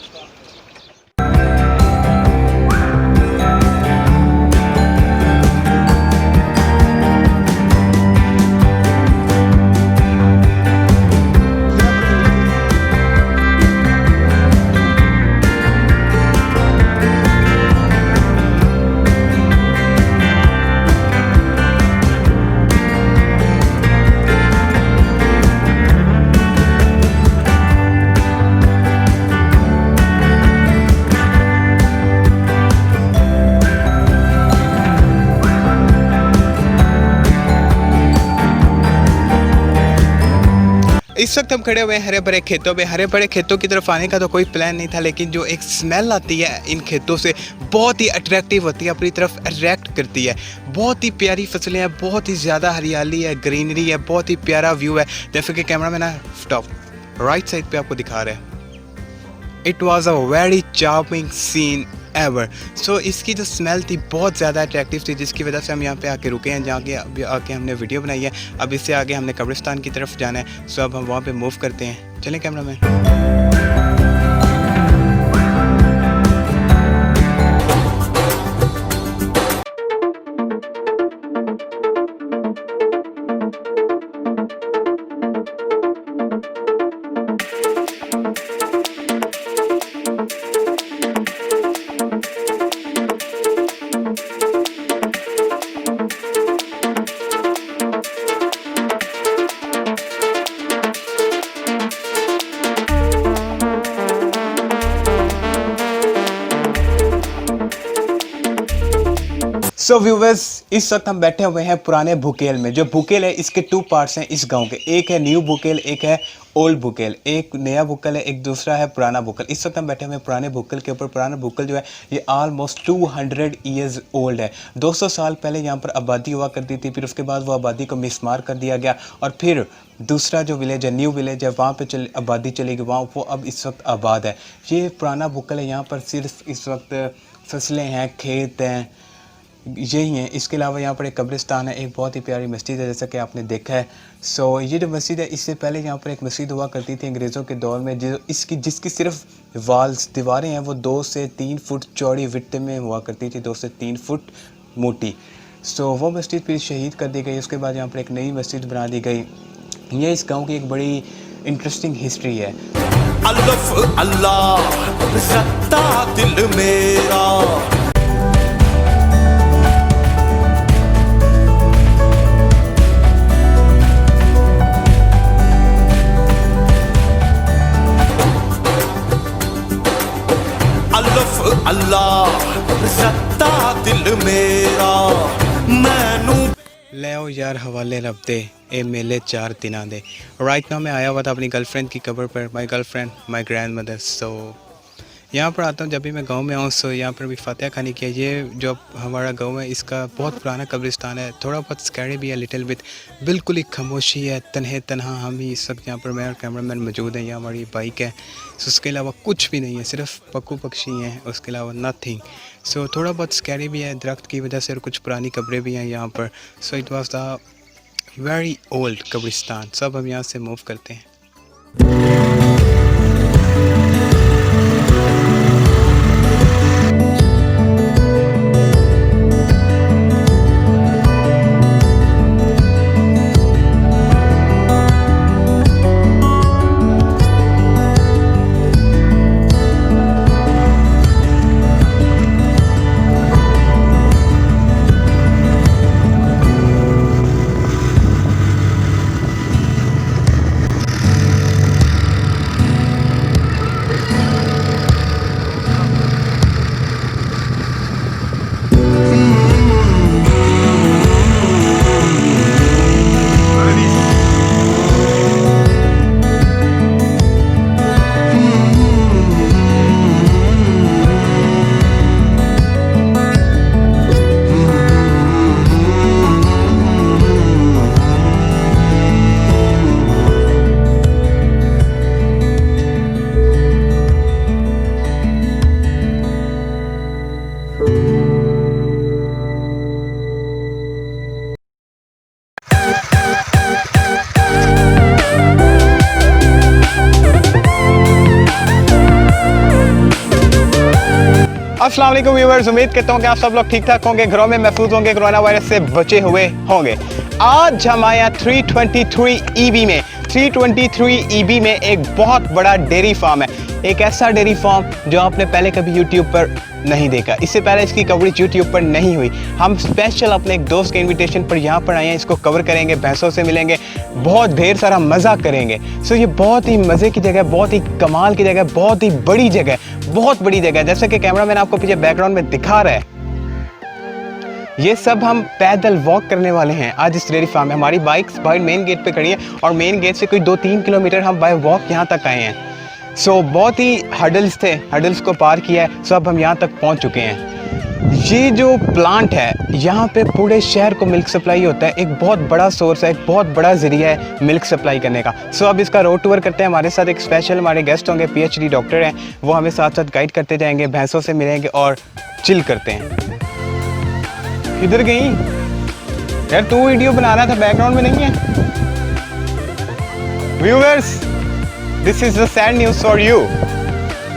[SPEAKER 1] इस वक्त हम खड़े हुए हैं हरे भरे खेतों में। हरे भरे खेतों की तरफ आने का तो कोई प्लान नहीं था, लेकिन जो एक स्मेल आती है इन खेतों से बहुत ही अट्रैक्टिव होती है, अपनी तरफ अट्रैक्ट करती है। बहुत ही प्यारी फसलें हैं, बहुत ही ज़्यादा हरियाली है, ग्रीनरी है, बहुत ही प्यारा व्यू है। जैसे कि कैमरा में ना टॉप राइट साइड पे आपको दिखा रहे हैं। It was a very charming scene ever. So इसकी जो स्मेल थी बहुत ज़्यादा अट्रैक्टिव थी, जिसकी वजह से हम यहाँ पे आके रुके हैं, जहाँ के अभी आके हमने वीडियो बनाई है। अब इससे आगे हमने कब्रिस्तान की तरफ जाना है। सो अब हम वहाँ पे मूव करते हैं। चलें कैमरा मैन। सो व्यूवर्स, इस वक्त हम बैठे हुए हैं पुराने बुकेल में। जो बुकेल है इसके टू पार्ट्स हैं इस गांव के, एक है न्यू बुकेल, एक है ओल्ड बुकेल। एक नया बुकेल है, एक दूसरा है पुराना बुकेल। इस वक्त हम बैठे हुए हैं पुराने बुकेल के ऊपर। पुराना बुकेल जो है ये ऑलमोस्ट 200 ईयर्स ओल्ड है। 200 साल पहले यहाँ पर आबादी हुआ करती थी, फिर उसके बाद वो आबादी को मिसमार कर दिया गया और फिर दूसरा जो विलेज है, न्यू विलेज है, वहाँ पे आबादी चली गई, वहाँ वो अब इस वक्त आबाद है। ये पुराना बुकेल है, यहाँ पर सिर्फ इस वक्त फसलें हैं, खेत हैं, यही है। इसके अलावा यहाँ पर एक कब्रिस्तान है, एक बहुत ही प्यारी मस्जिद है जैसा कि आपने देखा है। सो ये जो मस्जिद है, इससे पहले यहाँ पर एक मस्जिद हुआ करती थी अंग्रेज़ों के दौर में, जिसकी सिर्फ वाल्स, दीवारें हैं वो 2 से 3 फुट चौड़ी विड्थ में हुआ करती थी, 2 से 3 फुट मोटी। सो वो मस्जिद फिर शहीद कर दी गई। उसके बाद यहाँ पर एक नई मस्जिद बना दी गई। ये इस गाँव की एक बड़ी इंटरेस्टिंग हिस्ट्री है।
[SPEAKER 2] अल्लाह दिल मेरा अल्लाह सत्ता दिल मेरा मैनू
[SPEAKER 1] ले आओ यार हवाले रब दे ए मेले 4 दिना दे। राइट नाउ मैं आया हुआ था अपनी गर्लफ्रेंड की कब्र पर। My girlfriend, my grandmother. So यहाँ पर आता हूँ जब भी मैं गांव में आऊँ। सो यहाँ पर भी फातिहा खानी किया। ये जो हमारा गांव है इसका बहुत पुराना कब्रिस्तान है, थोड़ा बहुत स्कैरी भी है लिटिल बिट। बिल्कुल ही खामोशी है, तन्हे तन्हा हम ही इस वक्त यहाँ पर, मैं और कैमरामैन मौजूद हैं। यहाँ हमारी बाइक है। सो उसके अलावा कुछ भी नहीं है, सिर्फ पक्कू पक्षी हैं, उसके अलावा नथिंग। सो थोड़ा बहुत स्कैरी भी है दरख्त की वजह से, और कुछ पुरानी कब्रें भी हैं यहाँ पर। सो it was the very old कब्रिस्तान। सब हम यहाँ से मूव करते हैं। अस्सलाम वालेकुम व्यूअर्स, उम्मीद करता हूँ कि आप सब लोग ठीक ठाक होंगे, घरों में महफूज होंगे, कोरोना वायरस से बचे हुए होंगे। आज हम आए 323 EB में 323 EB में एक बहुत बड़ा डेयरी फार्म है। एक ऐसा डेयरी फार्म जो आपने पहले कभी यूट्यूब पर नहीं देखा, इससे पहले इसकी कवरेज यूट्यूब पर नहीं हुई। हम स्पेशल अपने एक दोस्त के इनविटेशन पर यहाँ पर आए हैं, इसको कवर करेंगे, भैंसों से मिलेंगे, बहुत ढेर सारा मज़ा करेंगे। सो ये बहुत ही मज़े की जगह, बहुत ही कमाल की जगह, बहुत ही बड़ी जगह, बहुत बड़ी जगह। जैसे कि कैमरामैन आपको पीछे बैकग्राउंड में दिखा रहा है, ये सब हम पैदल वॉक करने वाले हैं आज इस डेयरी फार्म में। हमारी बाइक्स बाहर मेन गेट पे खड़ी है और मेन गेट से कोई 2-3 किलोमीटर हम बाय वॉक यहाँ तक आए हैं। सो बहुत ही हडल्स थे, हडल्स को पार किया है, सो अब हम यहाँ तक पहुँच चुके हैं। ये जो प्लांट है, यहाँ पे पूरे शहर को मिल्क सप्लाई होता है, एक बहुत बड़ा सोर्स है, एक बहुत बड़ा ज़रिया है मिल्क सप्लाई करने का। सो अब इसका रोड टूर करते हैं। हमारे साथ एक स्पेशल हमारे गेस्ट होंगे, PhD डॉक्टर हैं, वो हमें साथ साथ गाइड करते जाएंगे, भैंसों से मिलेंगे और चिल करते हैं। किधर गई यार, तू वीडियो बना रहा था, बैकग्राउंड में नहीं है। Viewers, this is the sad news for you.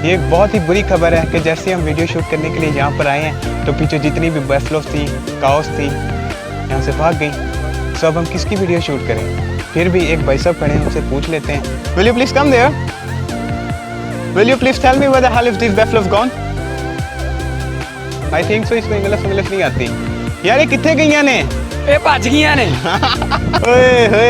[SPEAKER 1] ये एक बहुत ही बुरी खबर है कि जैसे हम वीडियो शूट करने के लिए यहाँ पर आए हैं तो पीछे जितनी भी बफलोस थी, काउस थी, यहाँ से भाग गई। सो अब हम किसकी वीडियो शूट करें? फिर भी एक भाई साहब खड़े हैं, उनसे पूछ लेते हैं। Will you please come there? Will you please tell me where the hell is this buffaloes gone? I think so. इसको इंग्लिश नहीं आती यार। ये कितने गई ने?
[SPEAKER 3] ये भज गई ने।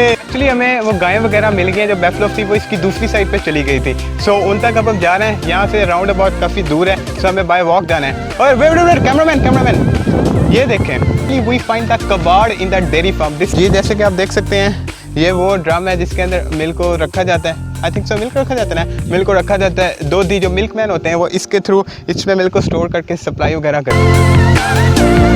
[SPEAKER 1] एक्चुअली हमें वो गायें वगैरह मिल गई हैं, जो बैफलो थी वो इसकी दूसरी साइड पे चली गई थी। सो उन तक अब हम जा रहे हैं, यहाँ से राउंड अबाउट काफ़ी दूर है, सो हमें बाय वॉक जाना है। और वेट कैमरामैन ये देखें, वी फाइंड द कबाड़ इन द डेयरी फार्म। ये जैसे कि आप देख सकते हैं, ये वो ड्रम है जिसके अंदर मिल्क को रखा जाता है। आई थिंक सो मिल्क रखा जाता है ना, मिल्क को रखा जाता है। दूधी जो मिल्क मैन होते हैं वो इसके थ्रू इसमें मिल्क को स्टोर करके सप्लाई वगैरह करते हैं।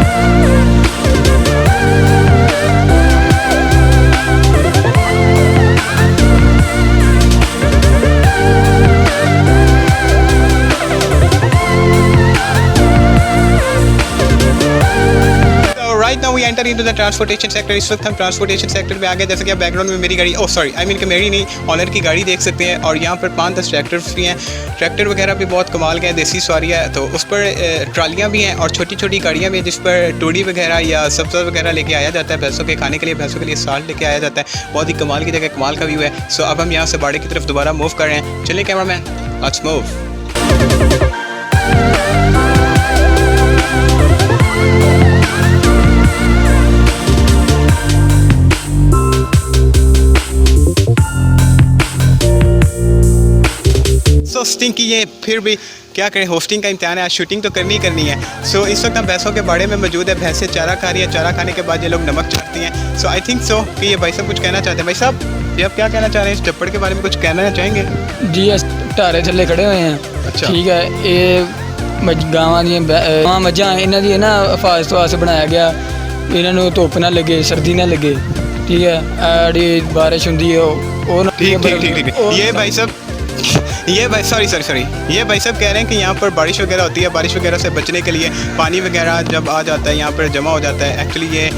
[SPEAKER 1] Right now we enter into the transportation sector. इस वक्त हम ट्रांसपोर्टेशन सेक्टर में आ गए। जैसे कि आप बैकग्राउंड में मेरी गाड़ी, कि मेरी नहीं, ऑनर की गाड़ी देख सकते हैं। और यहाँ पर 5-10 ट्रैक्टर्स भी हैं। ट्रैक्टर वगैरह भी बहुत कमाल के हैं, देसी सवारी है। तो उस पर ट्रालियाँ भी हैं और छोटी छोटी गाड़ियाँ भी हैं जिस पर टूड़ी वगैरह या सब्ज़ा वगैरह लेके आया जाता है भैंसों के खाने के लिए, भैंसों के लिए साल्ट लेके आया जाता है। बहुत ही कमाल की जगह, कमाल का व्यू है। सो अब हम यहाँ से बाड़े की तरफ दोबारा मूव कर रहे हैं। चलिए कैमरामैन, लेट्स मूव। होस्टिंग की ये फिर भी क्या करें, होस्टिंग का इम्तिहान है, आज शूटिंग तो करनी ही करनी है। सो इस वक्त हम भैंसों के बाड़े में मौजूद है। भैंसें चारा खा रही है, चारा खाने के बाद ये लोग नमक चाटती हैं। सो आई थिंक सो कि ये भाई साहब कुछ कहना चाहते हैं। भाई साहब, ये आप क्या कहना चाह रहे हैं इस चप्पड़ के बारे में, कुछ कहना चाहेंगे?
[SPEAKER 3] जी, ढारे थले खड़े हुए हैं।
[SPEAKER 1] अच्छा,
[SPEAKER 3] ठीक है। ये गावां दी मੱਝਾਂ ਇਹਨਾਂ ਦੀ ना हिफाजत वास्ते बनाया गया, ਇਹਨਾਂ ਨੂੰ ਧੁੱਪ ना लगे, सर्दी ना लगे। ठीक है, आड़ी बारिश होंदी है वो
[SPEAKER 1] ठीक। ये भाई साहब ये भाई सॉरी ये भाई साहब कह रहे हैं कि यहाँ पर बारिश वगैरह होती है, बारिश वगैरह से बचने के लिए पानी वगैरह जब आ जाता है यहाँ पर जमा हो जाता है। एक्चुअली ये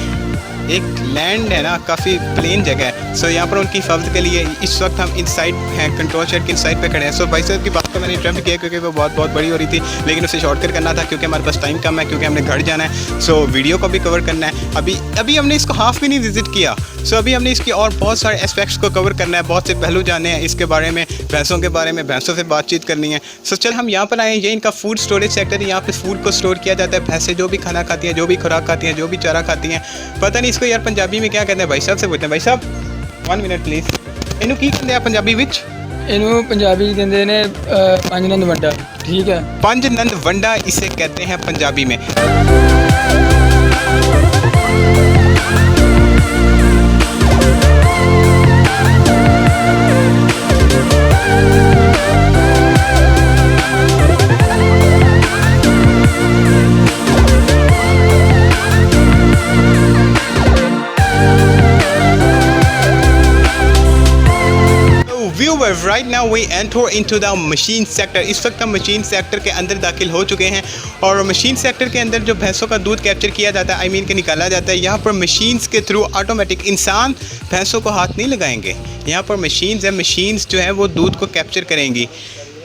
[SPEAKER 1] एक लैंड है ना, काफ़ी प्लेन जगह है। सो यहाँ पर उनकी हिफाजत के लिए इस वक्त हम इनसाइड हैं, कंट्रोल शेड के इनसाइड पे खड़े हैं। सो भाई साहब की बात को मैंने इंटरप्ट किया क्योंकि वो बहुत बड़ी हो रही थी, लेकिन उसे शॉर्टकट करना था क्योंकि हमारे पास टाइम कम है, क्योंकि हमने घर जाना है। सो वीडियो को भी कवर करना है। अभी हमने इसको हाफ भी नहीं विजिट किया। सो अभी हमने इसकी और बहुत सारे एस्पेक्ट्स को कवर करना है, बहुत से पहलू जाने हैं इसके बारे में, भैंसों के बारे में, भैंसों से बातचीत करनी है। सो चल हम यहाँ पर आए हैं। ये इनका फूड स्टोरेज सेक्टर है, यहाँ पे फूड को स्टोर किया जाता है। भैंसें जो भी खाना खाती हैं, जो भी खुराक खाती हैं, जो भी चारा खाती हैं, पता नहीं इसको यार पंजाबी में क्या कहते हैं। भाई साहब से पूछते हैं। भाई साहब 1 मिनट प्लीज़, इनू की कहते हैं पंजाबी विच?
[SPEAKER 3] ਇਹਨੂੰ ਪੰਜਾਬੀ ਕਹਿੰਦੇ ਨੇ ਪੰਜ ਨੰਦ ਵੰਡਾ। ठीक है,
[SPEAKER 1] 5 नंद वंडा इसे कहते हैं पंजाबी में। Right now we enter into the machine sector. इस वक्त हम मशीन सेक्टर के अंदर दाखिल हो चुके हैं और मशीन सेक्टर के अंदर जो भैंसों का दूध कैप्चर किया जाता है, आई मीन के निकाला जाता है, यहाँ पर मशीन्स के थ्रू ऑटोमेटिक, इंसान भैंसों को हाथ नहीं लगाएंगे। यहाँ पर मशीन्स है, मशीन्स जो है वो दूध को कैप्चर करेंगी।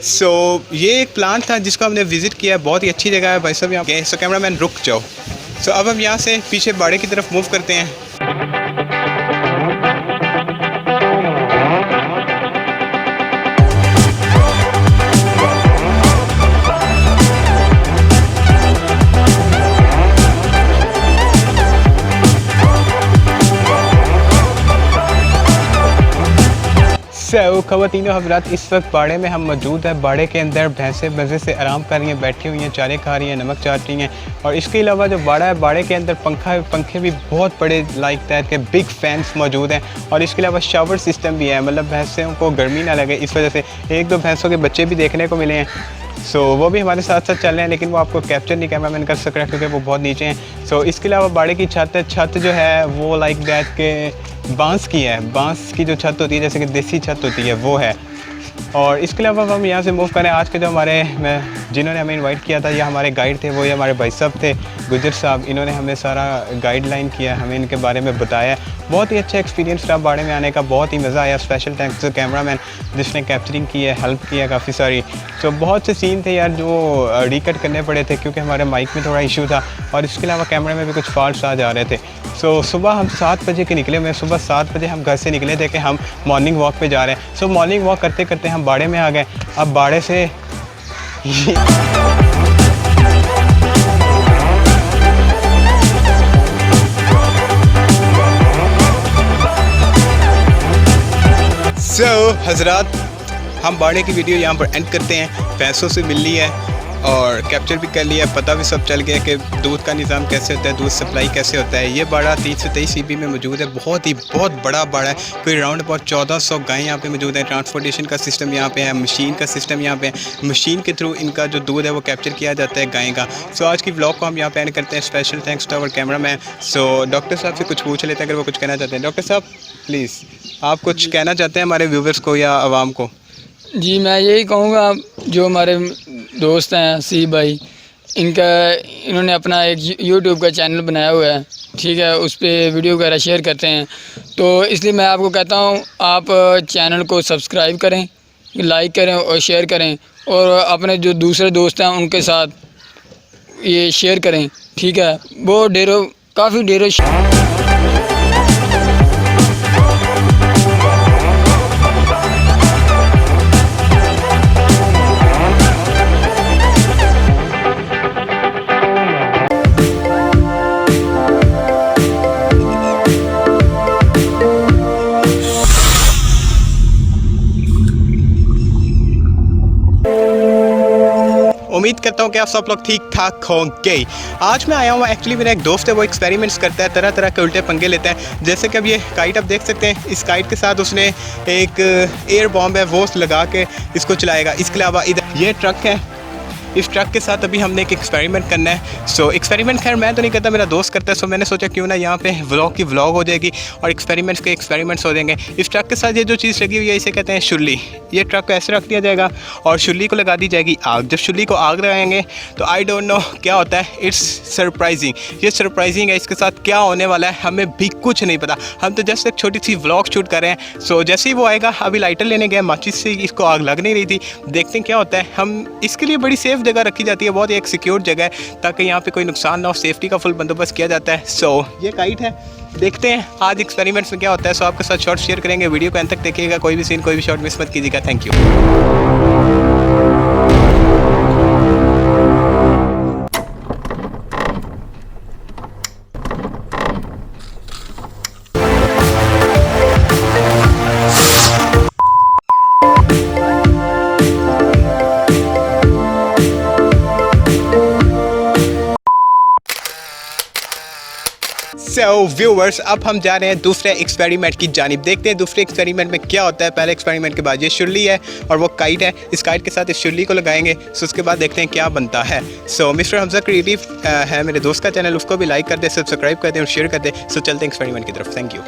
[SPEAKER 1] सो ये एक प्लांट था जिसको हमने विज़िट किया है, बहुत ही अच्छी जगह है भाई साहब यहाँ के। सो कैमरा मैन रुक जाओ। सो अब हम यहाँ से पीछे बाड़े की तरफ मूव करते हैं। सो ख़वातीनो हज़रात, इस वक्त बाड़े में हम मौजूद हैं। बाड़े के अंदर भैंसें मज़े से आराम कर रही हैं, बैठी हुई हैं, चारे खा रही हैं, नमक चाट रही हैं। और इसके अलावा जो बाड़ा है, बाड़े के अंदर पंखे भी बहुत बड़े लाइक दैट के बिग फैंस मौजूद हैं। और इसके अलावा शावर सिस्टम भी है, मतलब भैंसों को गर्मी ना लगे इस वजह से। एक दो भैंसों के बच्चे भी देखने को मिले हैं। सो वो भी हमारे साथ साथ चल रहे हैं, लेकिन वो आपको कैप्चर नहीं कैमरा मैन कर सक रहा है क्योंकि वो बहुत नीचे हैं। सो इसके अलावा बाड़े की छत जो है वो लाइक दैट के बांस की है। बांस की जो छत होती है, जैसे कि देसी छत होती है, वो है। और इसके अलावा हम यहाँ से मूव करें। आज के जो जिन्होंने हमें इनवाइट किया था, या हमारे गाइड थे, वो ये हमारे भाई साहब थे, गुजर साहब। इन्होंने हमें सारा गाइडलाइन किया, हमें इनके बारे में बताया। बहुत ही अच्छा एक्सपीरियंस रहा बाड़े में आने का, बहुत ही मज़ा आया। Special thanks to camera man जिसने कैप्चरिंग की है, हेल्प किया काफ़ी सारी। तो बहुत से सीन थे यार जो रिकट करने पड़े थे क्योंकि हमारे माइक में थोड़ा इशू था, और इसके अलावा कैमरे में भी कुछ फॉल्ट्स आ जा रहे थे। सो सुबह हम 7 बजे के निकले हुए, सुबह 7 बजे हम घर से निकले थे कि हम मॉर्निंग वॉक पे जा रहे हैं। सो मॉर्निंग वॉक करते करते हम बाड़े में आ गए। अब बाड़े से हज़रात, हम बाड़े की वीडियो यहाँ पर एंड करते हैं। भैंसों से मिल ली है और कैप्चर भी कर लिया, पता भी सब चल गया कि दूध का निज़ाम कैसे होता है, दूध सप्लाई कैसे होता है। ये बाड़ा 30 से 23 CB में मौजूद है, बहुत बड़ा बाड़ा है। कोई राउंड अबाउट 1400 गायें यहाँ पे मौजूद है। ट्रांसपोर्टेशन का सिस्टम यहाँ पे है, मशीन का सिस्टम यहाँ पे है। मशीन के थ्रू इनका जो दूध है वो कैप्चर किया जाता है गाय का। सो आज की व्लॉग को हम यहाँ पे एंड करते हैं। Special thanks to our camera man. So doctor साहब से कुछ पूछ लेते हैं अगर वो कुछ कहना चाहते हैं। डॉक्टर साहब प्लीज़, आप कुछ कहना चाहते हैं हमारे व्यूवर्स को या आवाम को?
[SPEAKER 3] जी, मैं यही कहूँगा, जो हमारे दोस्त हैं सी भाई, इन्होंने अपना एक यूट्यूब का चैनल बनाया हुआ है, ठीक है, उस पर वीडियो वगैरह शेयर करते हैं। तो इसलिए मैं आपको कहता हूँ आप चैनल को सब्सक्राइब करें, लाइक करें और शेयर करें, और अपने जो दूसरे दोस्त हैं उनके साथ ये शेयर करें, ठीक है। वो काफ़ी ढेरों
[SPEAKER 1] उम्मीद करता हूँ कि आप सब लोग ठीक ठाक होंगे। आज मैं आया हूँ, एक्चुअली मेरा एक दोस्त है, वो एक्सपेरिमेंट्स करता है, तरह तरह के उल्टे पंगे लेता है। जैसे कि अब ये काइट आप देख सकते हैं, इस काइट के साथ उसने एक एयर बॉम्ब है वो लगा के इसको चलाएगा। इसके अलावा इधर ये ट्रक है, इस ट्रक के साथ अभी हमने एक एक्सपेरिमेंट करना है। सो एक्सपेरिमेंट खैर मैं तो नहीं करता, मेरा दोस्त करता है। सो मैंने सोचा क्यों ना यहाँ पे व्लॉग की व्लॉग हो जाएगी और एक्सपेरिमेंट्स के एक्सपेरिमेंट्स हो जाएंगे। इस ट्रक के साथ ये जो चीज़ लगी हुई है इसे कहते हैं शुल्ली। ये ट्रक को ऐसे रख दिया जाएगा और शुल्ली को लगा दी जाएगी आग। जब शुल्ली को आग लगाएंगे तो आई डोंट नो क्या होता है, इट्स सरप्राइजिंग। ये सरप्राइजिंग है, इसके साथ क्या होने वाला है हमें भी कुछ नहीं पता। हम तो जस्ट एक छोटी सी व्लॉग शूट कर रहे हैं। सो जैसे ही वो आएगा, अभी लाइटर लेने गए, माचिस से इसको आग लग नहीं रही थी, देखते हैं क्या होता है। हम इसके लिए बड़ी सेफ जगह रखी जाती है, बहुत एक सिक्योर जगह है ताकि यहाँ पे कोई नुकसान ना हो, सेफ्टी का फुल बंदोबस्त किया जाता है। सो ये काइट है, देखते हैं आज एक्सपेरिमेंट्स में क्या होता है। सो आपके साथ शॉर्ट शेयर करेंगे, वीडियो को अंत तक देखिएगा, कोई भी सीन कोई भी शॉर्ट मिस मत कीजिएगा। Thank you. सो व्यूवर्स, अब हम जा रहे हैं दूसरे एक्सपेरिमेंट की जानिब। देखते हैं दूसरे एक्सपेरिमेंट में क्या होता है। पहले एक्सपेरिमेंट के बाद ये शुल्ली है और वो काइट है, इस काइट के साथ इस शुल्ली को लगाएंगे। सो उसके बाद देखते हैं क्या बनता है। सो मिस्टर हमजा क्रिएटिव है मेरे दोस्त का चैनल, उसको भी लाइक कर दे, सब्सक्राइब कर दे और शेयर कर दे। सो चलते हैं एक्सपेरिमेंट की तरफ। Thank you.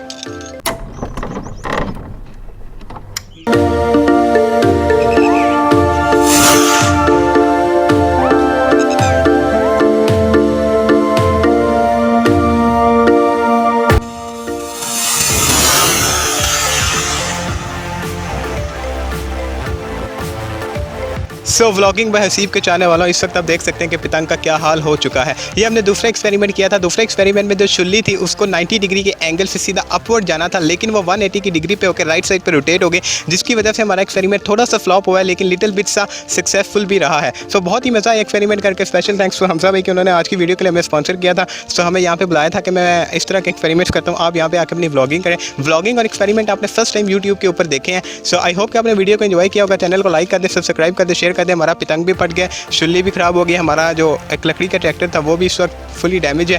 [SPEAKER 1] So vlogging by Haseeb के चाहने वालों, इस वक्त आप देख सकते हैं कि पतंग का क्या हाल हो चुका है। ये हमने दूसरा एक्सपेरिमेंट किया था। दूसरे एक्सपेरिमेंट में जो शुल्ली थी उसको 90 डिग्री के एंगल से सीधा अपवर्ड जाना था, लेकिन वो 180 की डिग्री पे होकर राइट साइड पे रोटेट हो गए, जिसकी वजह से हमारा एक्सपेरिमेंट थोड़ा सा फ्लॉप हुआ है, लेकिन लिटिल बिट सा सक्सेसफुल भी रहा है। सो बहुत ही मज़ा आया एक्सपेरिमेंट करके। स्पेशल थैंक्स टू हमजा भाई कि उन्होंने आज की वीडियो के लिए हमें स्पॉन्सर किया था। सो हमें यहाँ पे बुलाया था कि मैं इस तरह के एक्सपेरिमेंट्स करता हूँ, आप यहाँ पे आकर अपनी व्लॉगिंग करें। व्लॉगिंग और एक्सपेरिमेंट आपने फर्स्ट टाइम यूट्यूब के ऊपर देखे हैं। सो आई होप कि आपने वीडियो को एंजॉय किया होगा। चैनल को लाइक कर दे, सब्सक्राइब कर दे, शेयर कर दे। हमारा पतंग भी फट गया, शुल्ली भी ख़राब हो गई, हमारा जो एक लकड़ी का ट्रैक्टर था वो भी इस वक्त फुली डैमेज है।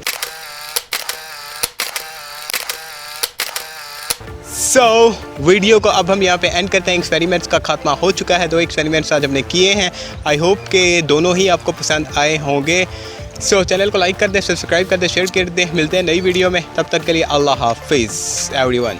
[SPEAKER 1] वीडियो को अब हम यहाँ पे एंड करते हैं। एक्सपेरिमेंट्स का खात्मा हो चुका है। 2 एक्सपेरिमेंट्स आज हमने किए हैं। आई होप कि दोनों ही आपको पसंद आए होंगे। चैनल को लाइक कर दे, सब्सक्राइब कर दे, शेयर कर दे। मिलते हैं नई वीडियो में, तब तक के लिए अल्लाह हाफिज़ एवरीवन।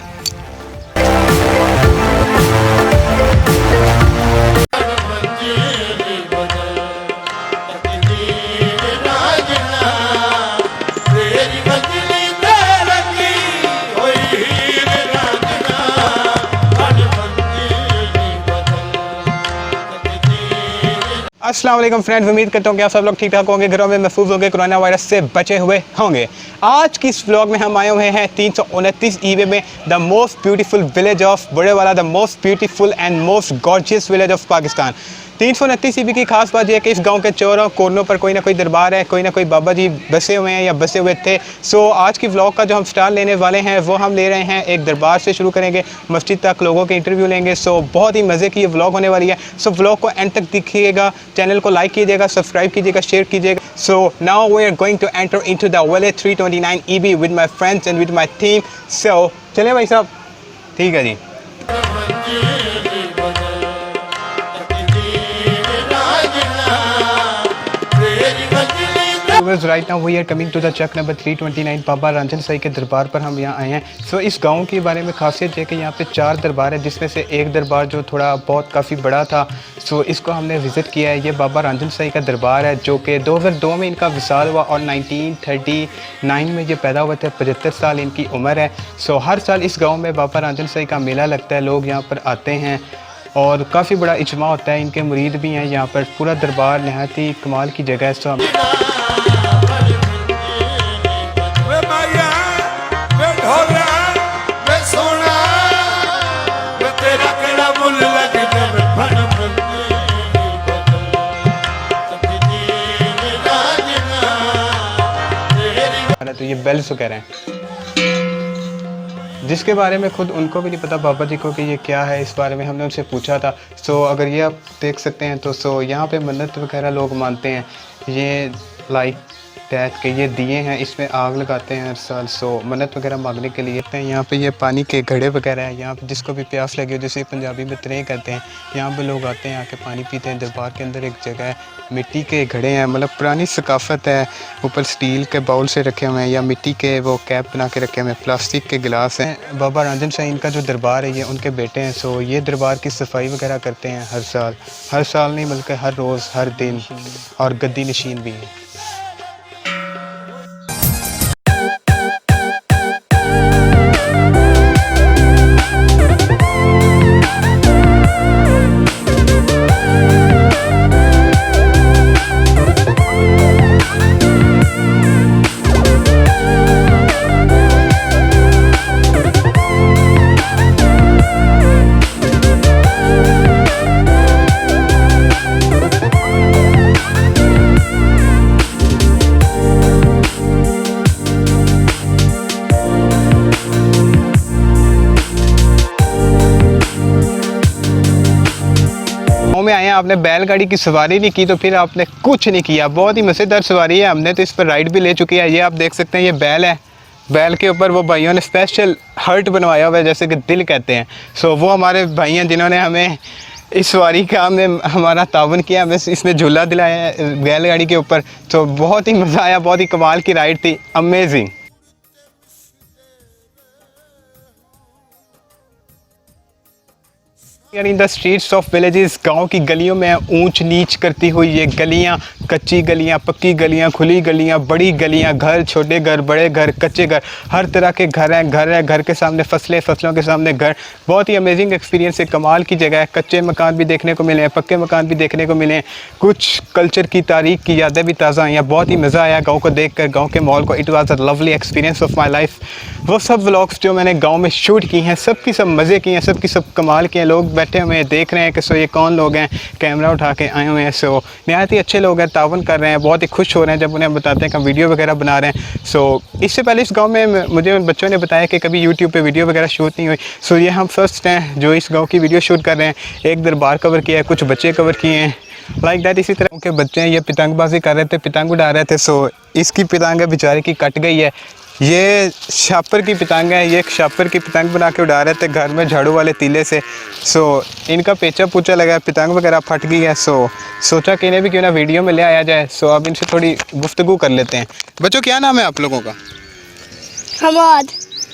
[SPEAKER 1] अस्सलाम वालेकुम फ्रेंड्स, उम्मीद करता हूँ कि आप सब लोग ठीक ठाक होंगे, घरों में महफूज होंगे, कोरोना वायरस से बचे हुए होंगे। आज की इस व्लॉग में हम आए हुए हैं 329 ईवे में, the most beautiful village of Badewala, the most beautiful and most gorgeous village of Pakistan. 329 EV की खास बात यह है कि इस गांव के चौरों कोनों पर कोई ना कोई दरबार है, कोई ना कोई बाबा जी बसे हुए हैं या बसे हुए थे। आज की व्लॉग का जो हम स्टार लेने वाले हैं वो हम ले रहे हैं एक दरबार से शुरू करेंगे, मस्जिद तक लोगों के इंटरव्यू लेंगे। बहुत ही मज़े की ये व्लॉग होने वाली है। व्लॉग को एंड तक देखिएगा, चैनल को लाइक कीजिएगा, सब्सक्राइब कीजिएगा, शेयर कीजिएगा। Now we are going to enter into the village 329 EV with my friends and with my team. चले भाई साहब, ठीक है जी। Right now we are coming to the chak number 329 Baba Ranjan Sai के दरबार पर हम यहाँ आए हैं। इस गांव के बारे में खासियत है कि यहाँ पे 4 दरबार है, जिसमें से एक दरबार जो थोड़ा बहुत काफ़ी बड़ा था। इसको हमने विज़िट किया है। ये बाबा रंजन साई का दरबार है जो कि 2002 में इनका विसाल हुआ और 1939 में ये पैदा हुए थे। 75 साल इनकी उम्र है। हर साल इस गाँव में बाबा रंजन साई का मेला लगता है, लोग यहाँ पर आते हैं और काफ़ी बड़ा इज्मा होता है। इनके मुरीद भी हैं यहाँ पर। पूरा दरबार नहायत ही कमाल की जगह है। तो ये बेल्स वगैरह हैं जिसके बारे में खुद उनको भी नहीं पता बाबा जी को कि ये क्या है। इस बारे में हमने उनसे पूछा था। अगर ये आप देख सकते हैं तो यहाँ पे मन्नत वगैरह लोग मानते हैं। ये लाइक टैच के ये दिए हैं, इसमें आग लगाते हैं हर साल। मन्नत वगैरह मांगने के लिए यहाँ पे ये पानी के घड़े वगैरह हैं। यहाँ पे जिसको भी प्यास लगे हो, जैसे पंजाबी में तरे कहते हैं, यहाँ पे लोग आते हैं, आके पानी पीते हैं। दरबार के अंदर एक जगह है, मिट्टी के घड़े हैं, मतलब पुरानी सकाफत है। ऊपर स्टील के बाउल से रखे हुए हैं या मिट्टी के वो कैप बना के रखे हुए हैं, प्लास्टिक के गिलास हैं। बाबा रंजन साई इनका जो दरबार है ये उनके बेटे हैं। ये दरबार की सफाई वगैरह करते हैं हर साल नहीं बल्कि हर रोज़ हर दिन, और गद्दी नशीन भी है। में आए हैं, आपने बैलगाड़ी की सवारी नहीं की तो फिर आपने कुछ नहीं किया। बहुत ही मज़ेदार सवारी है। हमने तो इस पर राइड भी ले चुकी है। ये आप देख सकते हैं, ये बैल है। बैल के ऊपर वो भाइयों ने स्पेशल हर्ट बनवाया हुआ है, जैसे कि दिल कहते हैं। वो हमारे भाई हैं जिन्होंने हमें इस सवारी का हमारा तावन किया, हमें इसमें झूला दिलाया है बैलगाड़ी के ऊपर। बहुत ही मज़ा आया, बहुत ही कमाल की राइड थी, अमेजिंग। यार in the streets of villages, गांव की गलियों में ऊंच नीच करती हुई ये गलियां, कच्ची गलियां, पक्की गलियां, खुली गलियां, बड़ी गलियां, घर, छोटे घर, बड़े घर, कच्चे घर, हर तरह के घर हैं। घर के सामने फसलें, फसलों के सामने घर। बहुत ही अमेजिंग एक्सपीरियंस है, कमाल की जगह है। कच्चे मकान भी देखने को मिले हैं, पक्के मकान भी देखने को मिले हैं। कुछ कल्चर की तारीख की यादें भी ताज़ा आई हैं। बहुत ही मज़ा आया गाँव को देख कर, गाँव के माहौल को। It was a lovely experience of my life. वो सब व्लॉग्स जो मैंने गाँव में शूट की हैं, सब की सब मज़े की हैं, सब की सब कमाल के हैं। लोग बैठे हुए हैं, देख रहे हैं कि सो ये कौन लोग हैं, कैमरा उठा के आए हुए हैं। सो नहायत ही अच्छे लोग हैं, तावन कर रहे हैं, बहुत ही खुश हो रहे हैं जब उन्हें बताते हैं कि हम वीडियो वगैरह बना रहे हैं। सो इससे पहले इस गांव में मुझे उन बच्चों ने बताया कि कभी यूट्यूब पे वीडियो वगैरह शूट नहीं हुई। सो ये हम फर्स्ट हैं जो इस गाँव की वीडियो शूट कर रहे हैं। एक दरबार कवर किया है, कुछ बच्चे कवर किए हैं, लाइक दैट। इसी तरह के बच्चे हैं, ये पतंगबाजी कर रहे थे, पतंग उड़ा रहे थे। सो इसकी पतंग है बेचारे की कट गई है। ये शापर की पतंग है, ये एक शापर की पतंग बना के उड़ा रहे थे घर में झाड़ू वाले तीले से। सो इनका पेचा पूचा लगा है, पतंग वगैरह फट गई है। सो सोचा कि इन्हें भी क्यों ना वीडियो में ले आया जाए। सो अब इनसे थोड़ी गुफ्तगू कर लेते हैं। बच्चों क्या नाम है आप लोगों का?
[SPEAKER 4] हमाद।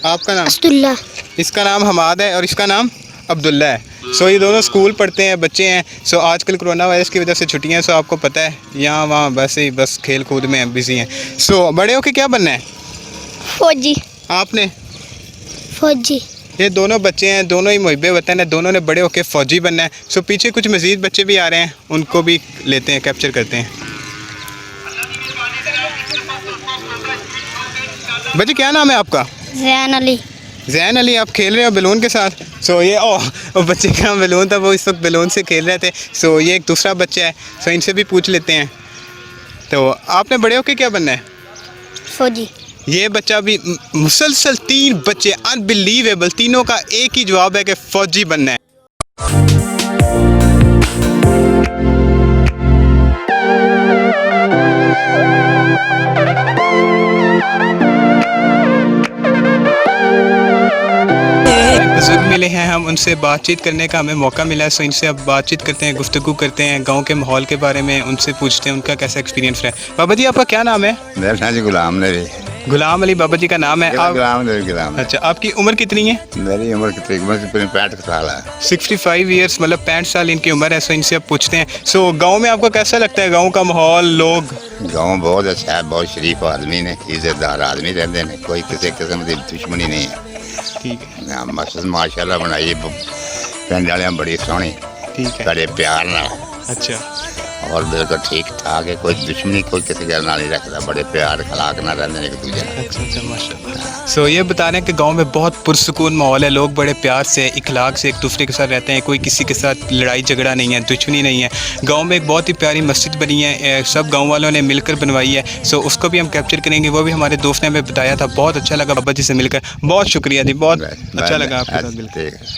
[SPEAKER 1] आपका नाम?
[SPEAKER 4] अब्दुल्ला।
[SPEAKER 1] इसका नाम हमाद है और इसका नाम अब्दुल्ला है। सो ये दोनों स्कूल पढ़ते हैं, बच्चे हैं। सो आजकल कोरोना वायरस की वजह से छुट्टियां हैं, सो आपको पता है यहाँ वहाँ बस खेल कूद में बिजी हैं। सो बड़े होके क्या बनना है?
[SPEAKER 4] फौजी।
[SPEAKER 1] आपने?
[SPEAKER 4] फौजी।
[SPEAKER 1] ये दोनों बच्चे हैं, दोनों ही मुहिब्बे वतन है, दोनों ने बड़े होकर फ़ौजी बनना है। सो पीछे कुछ मज़ीद बच्चे भी आ रहे हैं, उनको भी लेते हैं, कैप्चर करते हैं। बच्चे क्या नाम है आपका?
[SPEAKER 4] जैन अली।
[SPEAKER 1] जैन अली, आप खेल रहे हो बैलून के साथ? सो ये ओ बच्चे का बैलून था, वो इस वक्त बैलून से खेल रहे थे। सो ये एक दूसरा बच्चा है, सो इनसे भी पूछ लेते हैं। तो आपने बड़े होकर क्या बनना है?
[SPEAKER 4] फौजी।
[SPEAKER 1] ये बच्चा भी मुसलसल 3 बच्चे, अनबिलीवेबल, तीनों का एक ही जवाब है कि फ़ौजी बनना है। बुजुर्ग मिले हैं, हम उनसे बातचीत करने का हमें मौका मिला है। सो इनसे अब बातचीत करते हैं, गुफ्तगू करते हैं, गांव के माहौल के बारे में उनसे पूछते हैं उनका कैसा एक्सपीरियंस रहा है। बाबा जी आपका क्या नाम है?
[SPEAKER 5] मेरा नाम जी गुलाम नबी।
[SPEAKER 1] गुलाम अली बाबा जी का नाम है। आप
[SPEAKER 5] गुलाम।
[SPEAKER 1] अच्छा, आपकी उम्र कितनी है?
[SPEAKER 5] मेरी उम्र कितनी? 65 साल है।
[SPEAKER 1] 65 ईयर्स, मतलब 65 साल इनकी उम्र है। सो इनसे अब पूछते हैं, सो गांव में आपको कैसा लगता है? गांव का माहौल, लोग?
[SPEAKER 5] गाँव बहुत अच्छा है, बहुत शरीफ आदमी ने, इज्जतदार आदमी रहते हैं, कोई किसी किस्म की दुश्मनी नहीं है।
[SPEAKER 1] ठीक है,
[SPEAKER 5] मस्जिद माशाल्लाह बनाई, पिंड वाले बड़ी सोहनी,
[SPEAKER 1] ठीक है,
[SPEAKER 5] बड़े प्यार नाल।
[SPEAKER 1] अच्छा,
[SPEAKER 5] और बिल्कुल ठीक ठाक है, कोई दुश्मनी कोई किसी के नाल नहीं रखता, बड़े प्यार खलाक ना रहते हैं एक दूसरे नाल।
[SPEAKER 1] अच्छा, माशाल्लाह। सो ये बता रहे हैं कि गांव में बहुत पुरसुकून माहौल है, लोग बड़े प्यार से, इखलाक से एक दूसरे के साथ रहते हैं, कोई किसी के साथ लड़ाई झगड़ा नहीं है, दुश्मनी नहीं है। गांव में एक बहुत ही प्यारी मस्जिद बनी है, सब गांव वालों ने मिलकर बनवाई है। सो उसको भी हम कैप्चर करेंगे, वो भी हमारे दोस्त ने हमें बताया था। बहुत अच्छा लगा बाबा जी से मिलकर, बहुत शुक्रिया जी, बहुत अच्छा लगा आपके साथ मिलकर।